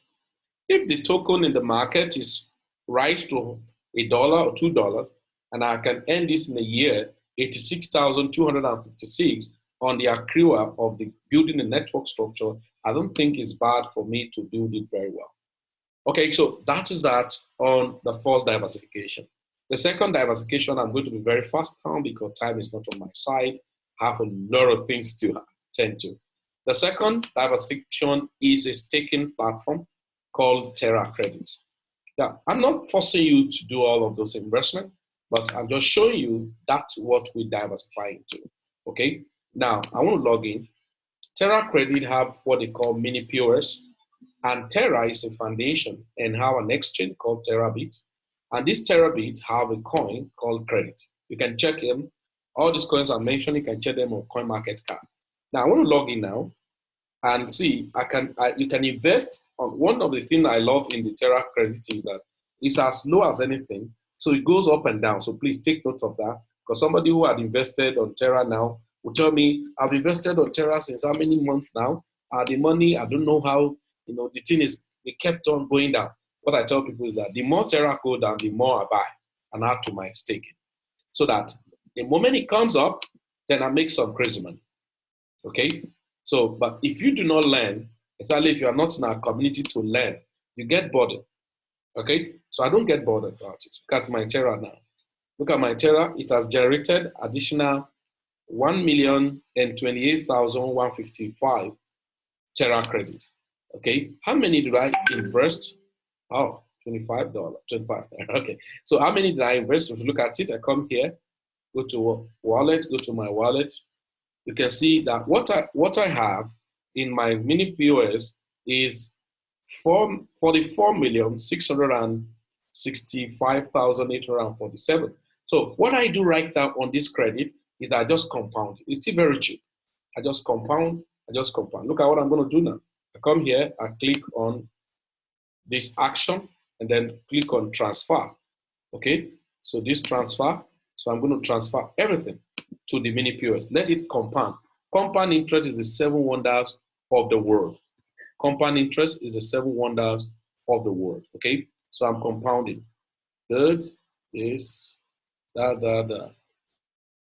If the token in the market is rise to $1 or $2, and I can earn this in a year, 86,256 on the accrual of the building a network structure, I don't think it's bad for me to build it very well. Okay, so that is that on the first diversification. The second diversification, I'm going to be very fast now because time is not on my side. I have a lot of things to attend to. The second diversification is a staking platform called Terra Credit. Yeah, I'm not forcing you to do all of those investments, but I'm just showing you that's what we diversify into. Okay, now I want to log in. Terra Credit have what they call mini POS, and Terra is a foundation and have an exchange called Terabit. And this Terabit have a coin called Credit. You can check them. All these coins I mentioned, you can check them on CoinMarketCap. Now I want to log in now and see. You can invest on one of the things I love in the Terra Credit is that it's as low as anything, so it goes up and down. So please take note of that because somebody who had invested on Terra now will tell me I've invested on Terra since how many months now? The money I don't know how. The thing is, it kept on going down. What I tell people is that the more Terra go down, the more I buy and add to my staking. So that The moment it comes up, then I make some crazy money. Okay? So, but if you do not learn, especially if you are not in our community to learn, you get bothered. Okay? So I don't get bothered about it. Look at my Terra now. Look at my Terra. It has generated additional 1,028,155 Terra credit. Okay? How many did I invest? Oh, $25. 25. Okay. So how many did I invest? If you look at it, I come here, go to wallet, go to my wallet. You can see that what I have in my mini POS is 44,665,847. So what I do right now on this credit is that I just compound. It's still very cheap. I just compound. I just compound. Look at what I'm going to do now. I come here, I click on this action, and then click on transfer. Okay, so this transfer. So I'm going to transfer everything to the mini POS. Let it compound. Compound interest is the 7 wonders of the world. Compound interest is the 7 wonders of the world. Okay, so I'm compounding. Good, this, da.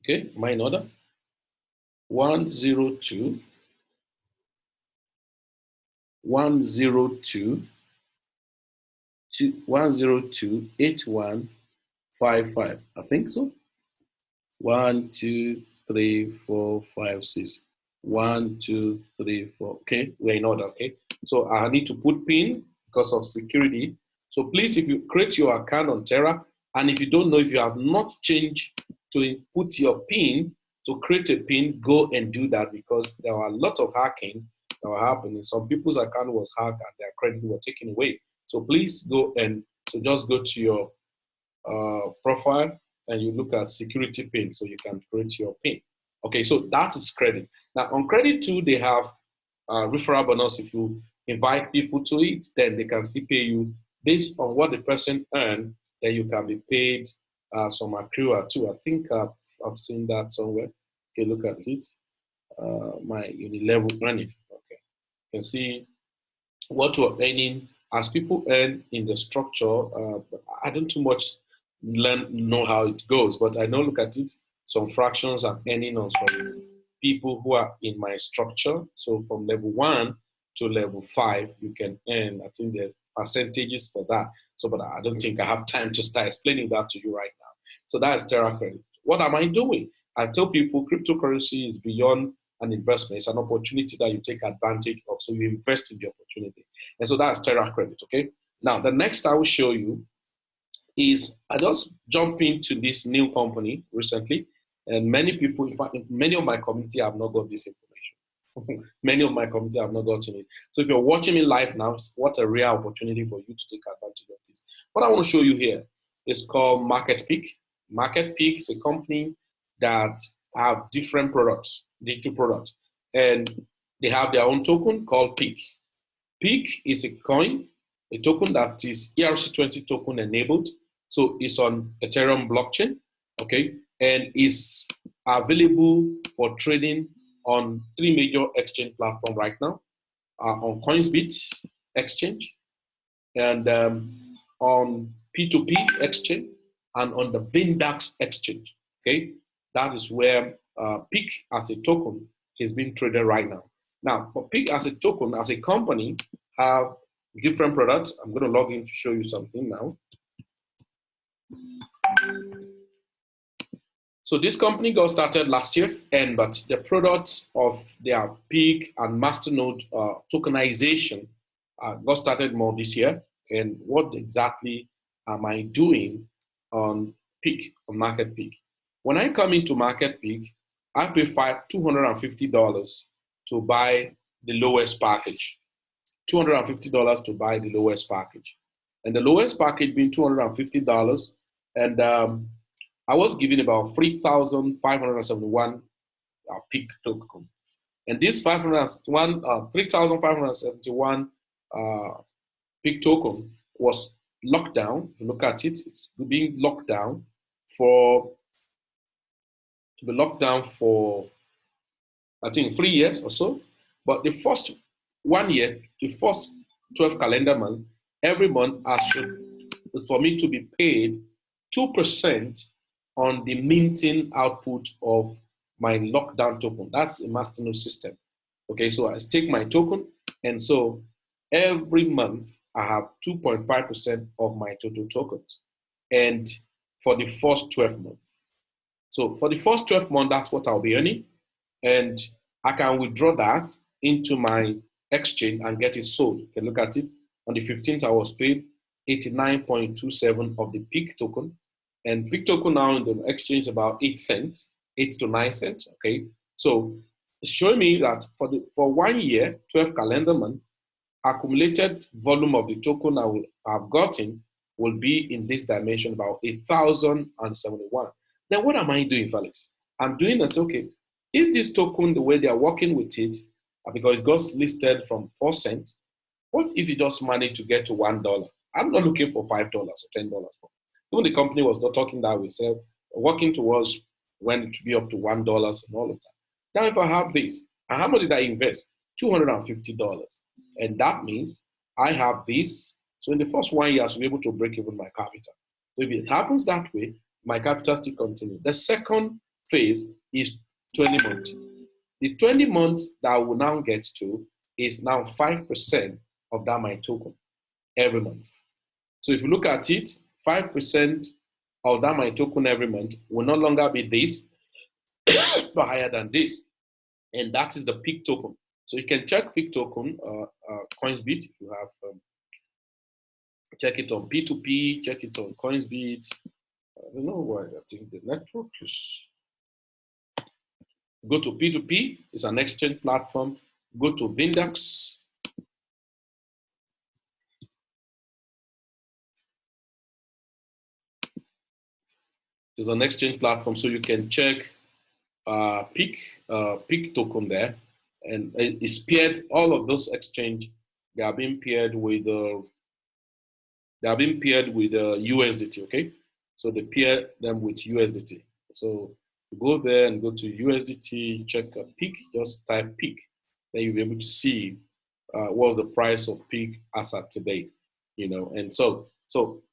Okay, am I in order? 102, 102, 102, 8155. I think so. 1, 2, 3, 4, 5, 6. 1, 2, 3, 4. Okay, we're in order. Okay, so I need to put PIN because of security. So please, if you create your account on Terra, and if you don't know, if you have not changed to put your PIN to create a PIN, go and do that, because there are a lot of hacking that were happening. Some people's account was hacked and their credit were taken away. So please go and just go to your profile and you look at security PIN so you can create your PIN. Okay, so that is credit. Now on credit too, they have referral bonus. If you invite people to it, then they can still pay you based on what the person earned. Then you can be paid some accrual too. I think I've seen that somewhere. Okay, look at it. My Unilevel earning. Okay, you can see what you're earning as people earn in the structure. I don't too much know how it goes, but I know, look at it, some fractions I'm earning on some people who are in my structure. So from level 1 to level 5, you can earn, I think, the percentages for that. So, but I don't think I have time to start explaining that to you right now. So that's Terra Credit. What am I doing? I tell people cryptocurrency is beyond an investment. It's an opportunity that you take advantage of. So you invest in the opportunity. And so that's Terra Credit, okay? Now, the next I will show you is I just jumped into this new company recently, and many people, in fact, many of my community have not got this information. Many of my community have not gotten it. So if you're watching me live now, what a rare opportunity for you to take advantage of this. What I want to show you here is called MarketPeak. MarketPeak is a company that have different products, digital products, and they have their own token called Peak. Peak is a coin, a token that is ERC20 token enabled. So it's on Ethereum blockchain, okay, and is available for trading on 3 major exchange platforms right now, on Coinsbit exchange, and on P2P exchange, and on the Vindax exchange, okay? That is where Peak as a token is being traded right now. Now, for Peak as a token, as a company, have different products. I'm going to log in to show you something now. So this company got started last year, but the products of their Peak and Masternode tokenization got started more this year. And what exactly am I doing on Peak, on MarketPeak? When I come into MarketPeak, I pay $250 to buy the lowest package. $250 to buy the lowest package. And the lowest package being $250, and I was given about 3,571 Peak token. And this 3,571 Peak token was locked down. If you look at it, it's being locked down for, I think, 3 years or so. But the first 1 year, the first 12 calendar month, every month is for me to be paid 2% on the minting output of my lockdown token. That's a masternode system. Okay, so I stake my token, and so every month I have 2.5% of my total tokens, and for the first 12 months. So for the first 12 months, that's what I'll be earning, and I can withdraw that into my exchange and get it sold. You can look at it. On the 15th, I was paid 89.27 of the peak token, and peak token now in the exchange is about 8 cents, 8 to 9 cents. Okay, so it's showing me that for 1 year, 12 calendar month, accumulated volume of the token I will have gotten will be in this dimension about 8,071. Then what am I doing, Felix? I'm doing this, okay, if this token, the way they are working with it, because it got listed from 4 cents, what if you just manage to get to $1? I'm not looking for $5 or $10. Even the company was not talking that way, so working towards when it to be up to $1 and all of that. Now, if I have this, and how much did I invest? $250. And that means I have this. So in the first 1 year, I should be able to break even my capital. So if it happens that way, my capital still continues. The second phase is 20 months. The 20 months that I will now get to is now 5% of that my token every month. So if you look at it, 5% of that my token every month will no longer be this, but higher than this. And that is the peak token. So you can check peak token, CoinsBit, if you have, check it on P2P, check it on CoinsBit. I don't know why, I think the network is, go to P2P, it's an exchange platform. Go to Vindex. It's an exchange platform, so you can check peak token there, and it's paired. All of those exchange, they are being paired with USDT. Okay, so they pair them with USDT. So go there and go to USDT, check a peak, just type peak, then you'll be able to see what's the price of peak as at today, you know. And so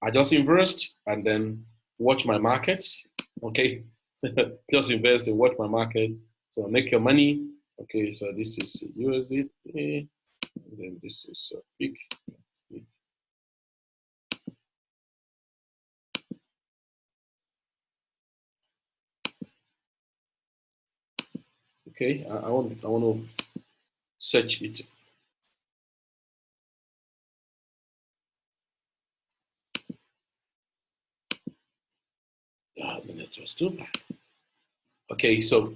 I just invest and then watch my markets. Okay, just invest and watch my market. So make your money. Okay, so this is USDT, and then this is peak. Okay, I want to search it. The net was too bad. Okay, so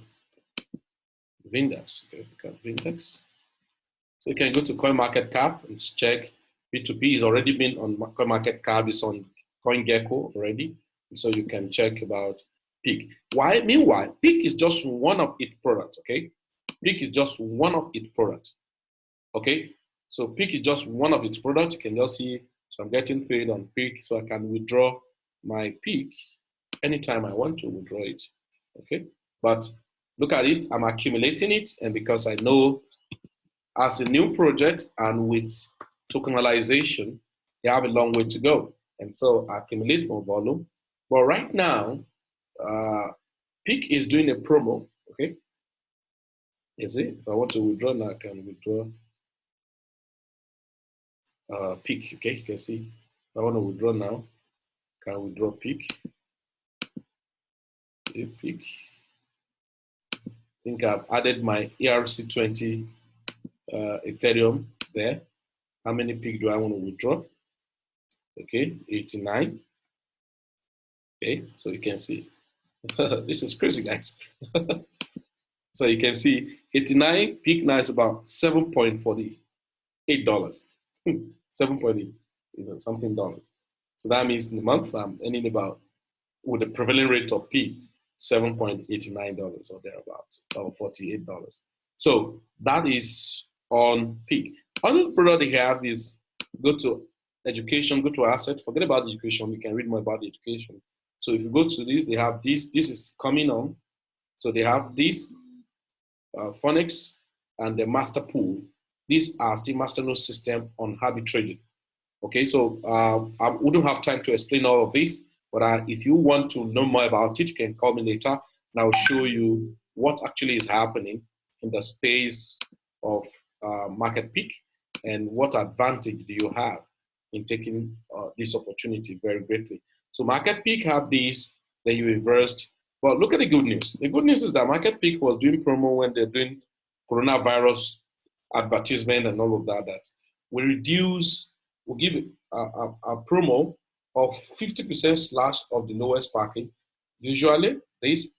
Vindex. Okay, Vindex. So you can go to CoinMarketCap and check. P2P is already been on CoinMarketCap. It's on CoinGecko already. So you can check about Peak. Why? Meanwhile, Peak is just one of its products. Okay, Peak is just one of its products. Okay, so Peak is just one of its products. You can just see. So I'm getting paid on Peak, so I can withdraw my Peak anytime I want to withdraw it. Okay, but look at it. I'm accumulating it, and because I know as a new project and with tokenization, they have a long way to go. And so I accumulate more volume. But right now, Peak is doing a promo, okay? You see, if I want to withdraw now, I can withdraw Peak, okay? You can see, if I want to withdraw now, I can withdraw Peak. Peak. I think I've added my ERC20 Ethereum there. How many Peak do I want to withdraw? Okay, 89. Okay, so you can see. This is crazy, guys. So you can see 89 Peak now is about $7.48. 7.8, something dollars. So that means in the month I'm earning about, with the prevailing rate of Peak, $7.89 or thereabouts, or $48. So that is on Peak. Other product they have is go to education, go to assets, forget about education, we can read more about the education. So if you go to this, they have this is coming on. So they have this, Phonics and the master pool. These are still masternode system on habit trading. Okay, so I wouldn't have time to explain all of this, But if you want to know more about it, you can call me later and I'll show you what actually is happening in the space of market peak and what advantage do you have in taking this opportunity very greatly. So market peak have this, then you reversed. But look at the good news. The good news is that market peak was doing promo when they're doing coronavirus advertisement and all of that. That we reduce, we'll give a promo of 50% slash of the lowest package. Usually, this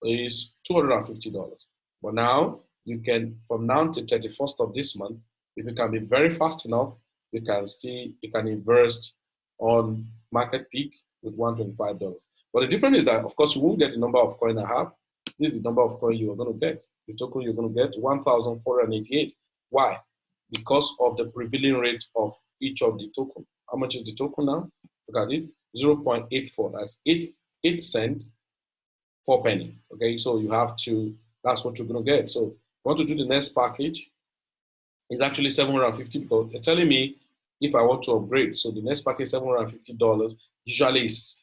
is $250. But now, you can, from now to 31st of this month, if you can be very fast enough, you can invest on market peak with $125. But the difference is that, of course, you won't get the number of coin I have. This is the number of coin you are going to get. The token you're going to get 1,488. Why? Because of the prevailing rate of each of the token. How much is the token now? Look at it, 0.84. That's 8 cents, 4 penny. Okay, so you have to, that's what you're going to get. So if you want to do the next package, it's actually 750 because they're telling me if I want to upgrade. So the next package, $750, usually is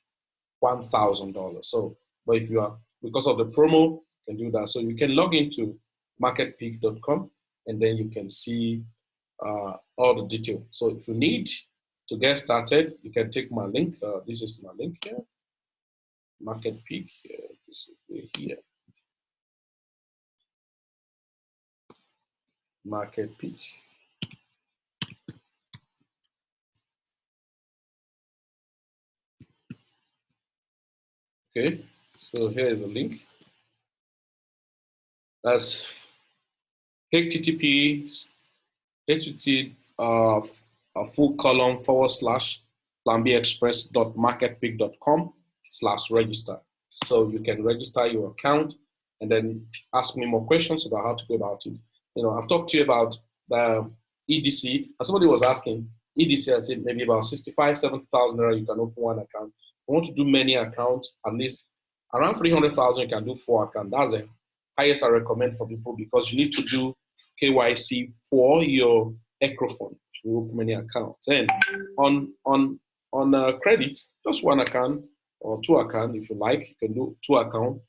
$1,000. So, but if you are, because of the promo, you can do that. So you can log into marketpeak.com and then you can see all the detail. So if you need to get started, you can take my link. This is my link here. Market Peak. This is here. Market Peak. Okay, so here is the link. That's http a full column / planbxpress.marketpeak.com/register. So you can register your account and then ask me more questions about how to go about it. You know, I've talked to you about the EDC, and somebody was asking, EDC, I said maybe about 65, 70,000 naira, you can open one account. If you want to do many accounts, at least around 300,000, you can do 4 accounts. That's the highest I recommend for people because you need to do KYC for your Ecrophone to open many accounts. And on credit, just 1 account or 2 accounts if you like. You can do 2 accounts.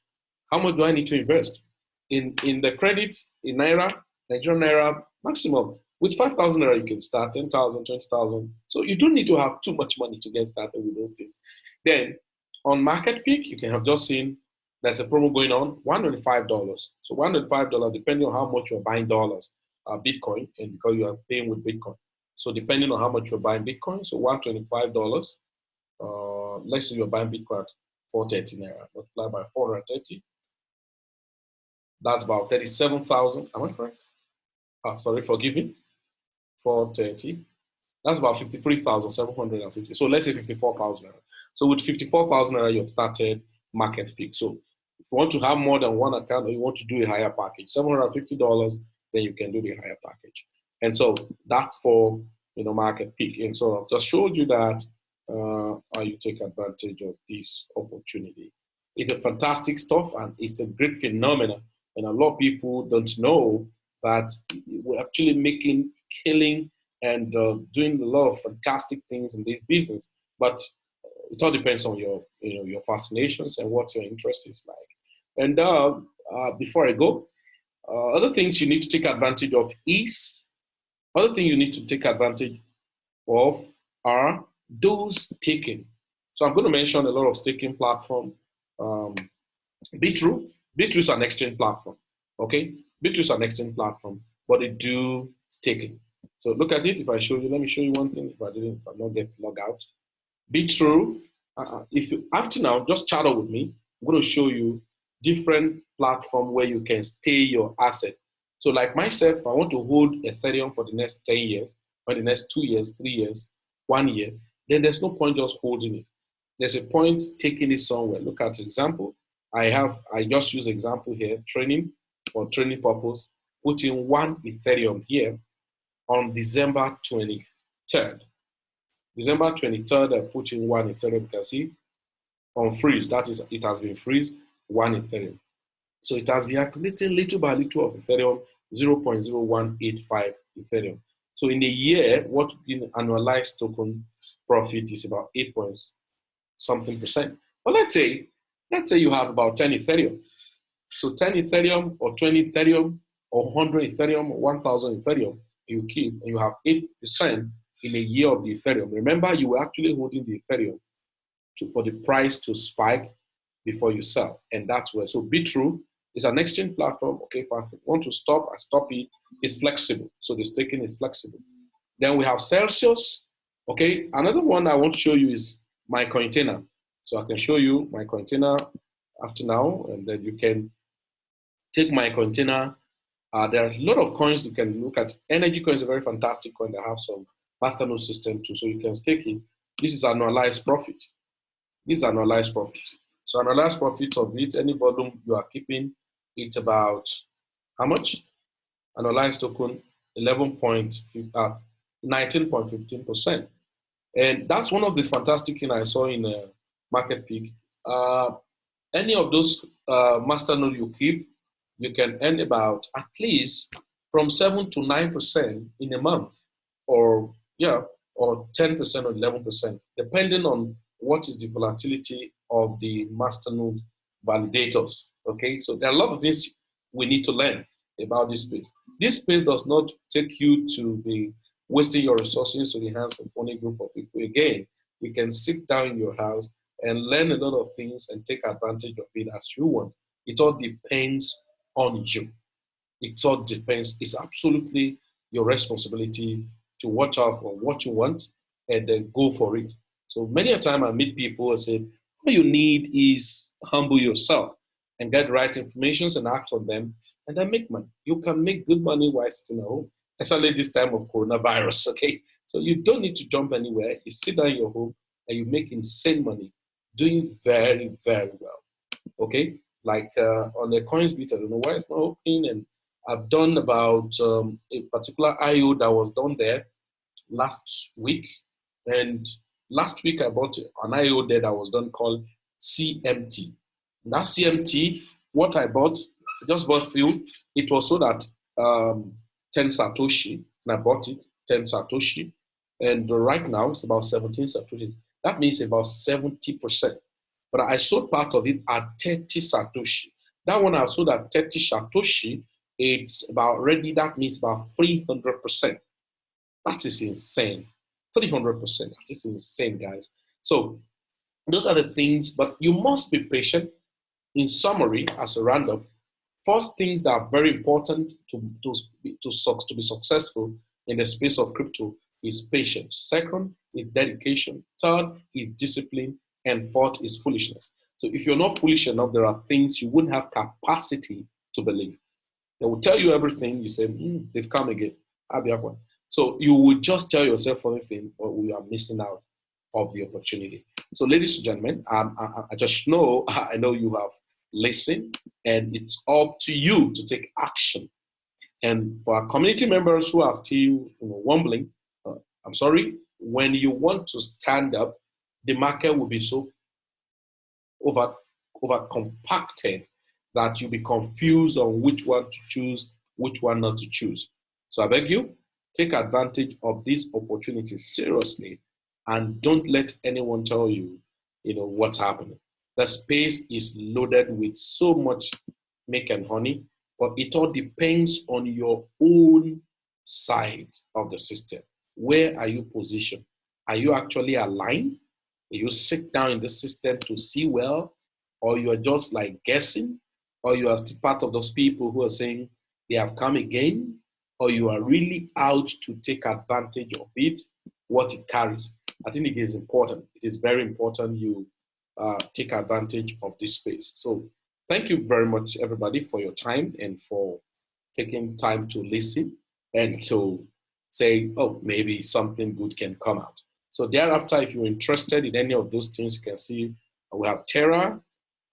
How much do I need to invest? In the credit, in Naira, Nigerian Naira, maximum. With 5,000 Naira, you can start 10,000, 20,000. So you don't need to have too much money to get started with those things. Then on Market Peak, you can have just seen there's a promo going on, $125. So $125, depending on how much you're buying dollars, Bitcoin, and because you are paying with Bitcoin. So depending on how much you're buying Bitcoin, so $125, let's say you're buying Bitcoin at 430 Naira, multiplied by 430. That's about 37,000. Am I correct? Sorry, forgive me. 430. That's about 53,750. So let's say 54,000. So with 54,000, you've started Market Peak. So if you want to have more than 1 account or you want to do a higher package, $750, then you can do the higher package. And so that's for Market Peak. And so I've just showed you that how you take advantage of this opportunity. It's a fantastic stuff and it's a great phenomenon. And a lot of people don't know that we're actually making killing and doing a lot of fantastic things in this business. But it all depends on your fascinations and what your interest is like. And before I go, other things you need to take advantage of other thing you need to take advantage of are those staking. So I'm going to mention a lot of staking platform. Bitrue is an exchange platform. Okay, Bitrue is an exchange platform, but they do staking. So look at it. If I show you, let me show you one thing. If I'm not get logged out. Bitrue. If you have to now, just chat with me. I'm going to show you different platform where you can stay your asset. So like myself, I want to hold Ethereum for the next 10 years, or the next 2 years, 3 years, 1 year, then there's no point just holding it. There's a point taking it somewhere. Look at the example. I just use example here, for training purpose, putting 1 Ethereum here on December 23rd. December 23rd, I put in 1 Ethereum, you can see, on freeze. That is, it has been freeze, 1 Ethereum. So it has been accumulating little by little of Ethereum, 0.0185 Ethereum. So in a year, what in annualized token profit is about something percent. But let's say you have about 10 Ethereum. So 10 Ethereum or 20 Ethereum or 100 Ethereum or 1,000 Ethereum you keep, and you have 8% in a year of the Ethereum. Remember, you were actually holding the Ethereum for the price to spike before you sell. And that's where, so Be True is an exchange platform. Okay, if I want to stop, I stop it. It's flexible. So the staking is flexible. Then we have Celsius. Okay, another one I want to show you is my container. So I can show you my container after now, and then you can take my container. There are a lot of coins you can look at. Energy coin is a very fantastic coin that have some masternode system too, so you can stake it. This is annualized profit. This is annualized profit. So annualized profit of it, any volume you are keeping, it's about how much? Annualized token, 19.15%. And that's one of the fantastic things I saw in Market Peak. Any of those masternode you keep, you can earn about at least from 7 to 9% in a month, or 10% or 11%, depending on what is the volatility of the masternode validators. Okay, so there are a lot of things we need to learn about this space. This space does not take you to be wasting your resources to the hands of only group of people. Again, you can sit down in your house and learn a lot of things and take advantage of it as you want. It all depends on you. It all depends. It's absolutely your responsibility to watch out for what you want and then go for it. So many a time I meet people and say, all you need is humble yourself and get the right information and act on them, and then make money. You can make good money while sitting at home, especially this time of coronavirus, okay? So you don't need to jump anywhere. You sit down in your home and you make insane money doing very, very well, okay? Like on the coins bit, I don't know why it's not opening, and I've done about a particular IO that was done there last week. And last week I bought an IO there that was done called CMT. That CMT, what I bought, I just bought few. It was so that 10 Satoshi, and I bought it 10 Satoshi. And right now it's about 17 Satoshi. That means about 70%. But I sold part of it at 30 Satoshi. That one I sold at 30 Satoshi, it's about ready, that means about 300%. That is insane. 300%. That is insane, guys. So those are the things, but you must be patient. In summary, as a roundup, first things that are very important to be successful in the space of crypto is patience. Second is dedication. Third is discipline. And fourth is foolishness. So if you're not foolish enough, there are things you wouldn't have capacity to believe. They will tell you everything. You say, they've come again. So you will just tell yourself everything, but we are missing out of the opportunity. So, ladies and gentlemen, I just know, I know you have listened, and it's up to you to take action. And for our community members who are still wobbling, I'm sorry, when you want to stand up, the market will be so over compacted that you'll be confused on which one to choose, which one not to choose. So I beg you, take advantage of this opportunity seriously, and don't let anyone tell you, what's happening. The space is loaded with so much milk and honey, but it all depends on your own side of the system. Where are you positioned? Are you actually aligned? You sit down in the system to see well, or you are just like guessing, or you are still part of those people who are saying they have come again, or you are really out to take advantage of it, what it carries. I think it is important. It is very important you take advantage of this space. So thank you very much, everybody, for your time and for taking time to listen and to say, oh, maybe something good can come out. So thereafter, if you're interested in any of those things, you can see we have Terra,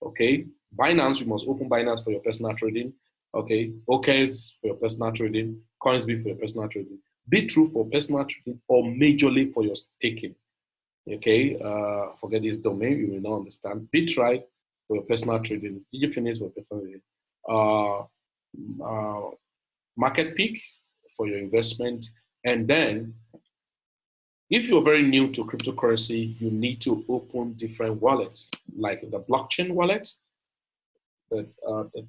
okay, Binance, you must open Binance for your personal trading, okay, OKs for your personal trading, Coinsbit for your personal trading, Be True for personal trading, or majorly for your staking, okay, forget this domain, you will not understand, Bitride for your personal trading, DigiFinis for personal trading, Market Peak for your investment, and then If you're very new to cryptocurrency, you need to open different wallets, like the blockchain wallet, the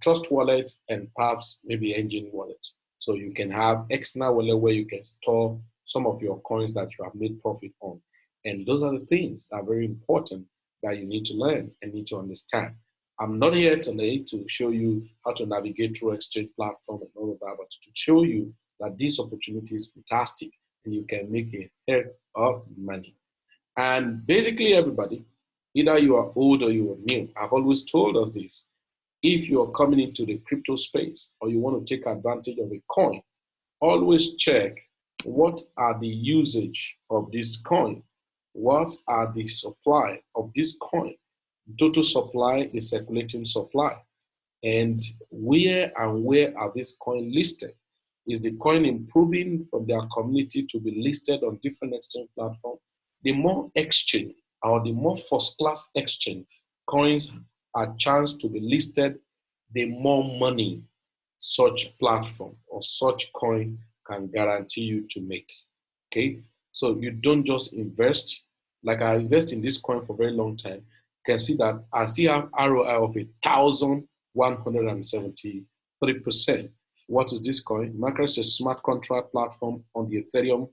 trust wallet, and perhaps maybe engine wallet. So you can have external wallet where you can store some of your coins that you have made profit on. And those are the things that are very important that you need to learn and need to understand. I'm not here today to show you how to navigate through exchange platform and all of that, but to show you that this opportunity is fantastic and you can make a heck of money. And basically everybody, either you are old or you are new, I've always told us this. If you're coming into the crypto space or you want to take advantage of a coin, always check what are the usage of this coin, what are the supply of this coin. Total supply is circulating supply, and where are these coins listed? Is the coin improving from their community to be listed on different exchange platforms? The more exchange or the more first class exchange coins are chance to be listed, the more money such platform or such coin can guarantee you to make. Okay, so you don't just invest. Like I invest in this coin for a very long time. You can see that I still have ROI of 1,173%. What is this coin? Macro is a smart contract platform on the Ethereum,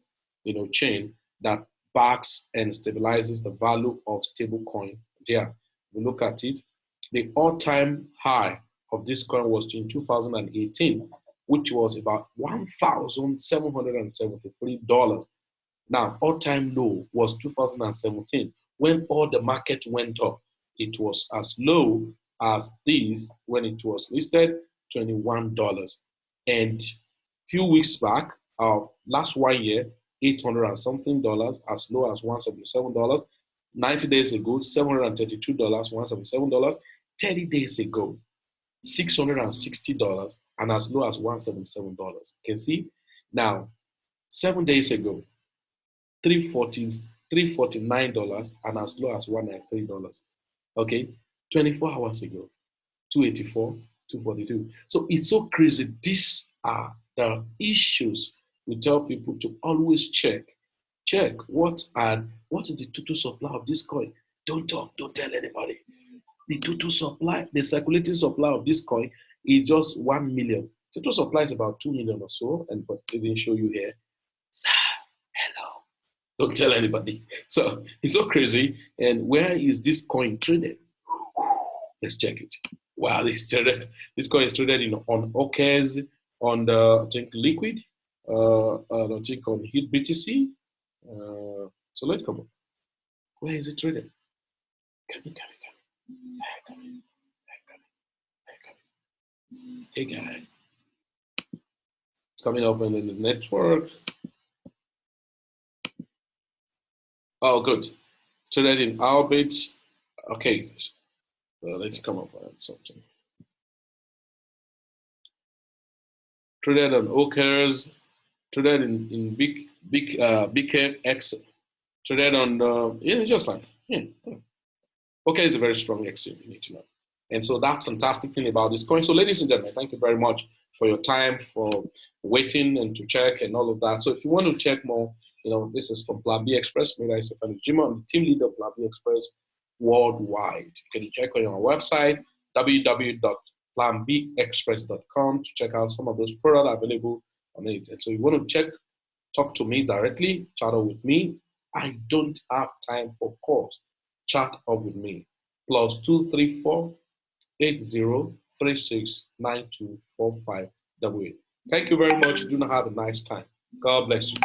chain that backs and stabilizes the value of stable coin. There, we look at it. The all-time high of this coin was in 2018, which was about $1,773. Now, all-time low was 2017, when all the market went up. It was as low as this when it was listed, $21. And few weeks back, last 1 year, $800 and something, as low as $177. 90 days ago, $732, $177. 30 days ago, $660, and as low as $177. You can see now, 7 days ago, $349 and as low as $193. Okay, 24 hours ago, 284, 242. So it's so crazy. These are the issues we tell people to always check. Check what is the total supply of this coin. Don't talk, don't tell anybody. The total supply, the circulating supply of this coin is just 1 million. Total supply is about 2 million or so, and but they didn't show you here. Sir, hello. Don't tell anybody. So it's so crazy. And where is this coin traded? Let's check it. Wow, this coin is traded on OKs, on the I think Liquid, I think on Hit BTC. So let's come on. Where is it traded? Come. Hey guy. It's coming up in the network. Oh, good. Traded in Albit. Okay. Let's come up with something. Traded on Okers. Traded in BKX. Traded on just like Okay is a very strong exchange, you need to know. And so that's fantastic thing about this coin. So ladies and gentlemen, thank you very much for your time, for waiting and to check and all of that. So if you want to check more, this is from Planbxpress. Mira is Jim, I'm the team leader of Planbxpress worldwide. You can check on our website, www.planbxpress.com, to check out some of those products available on it. And so you want to talk to me directly, chat up with me. I don't have time for calls. Chat up with me. +234 8036 924588. Thank you very much. Do not have a nice time. God bless you.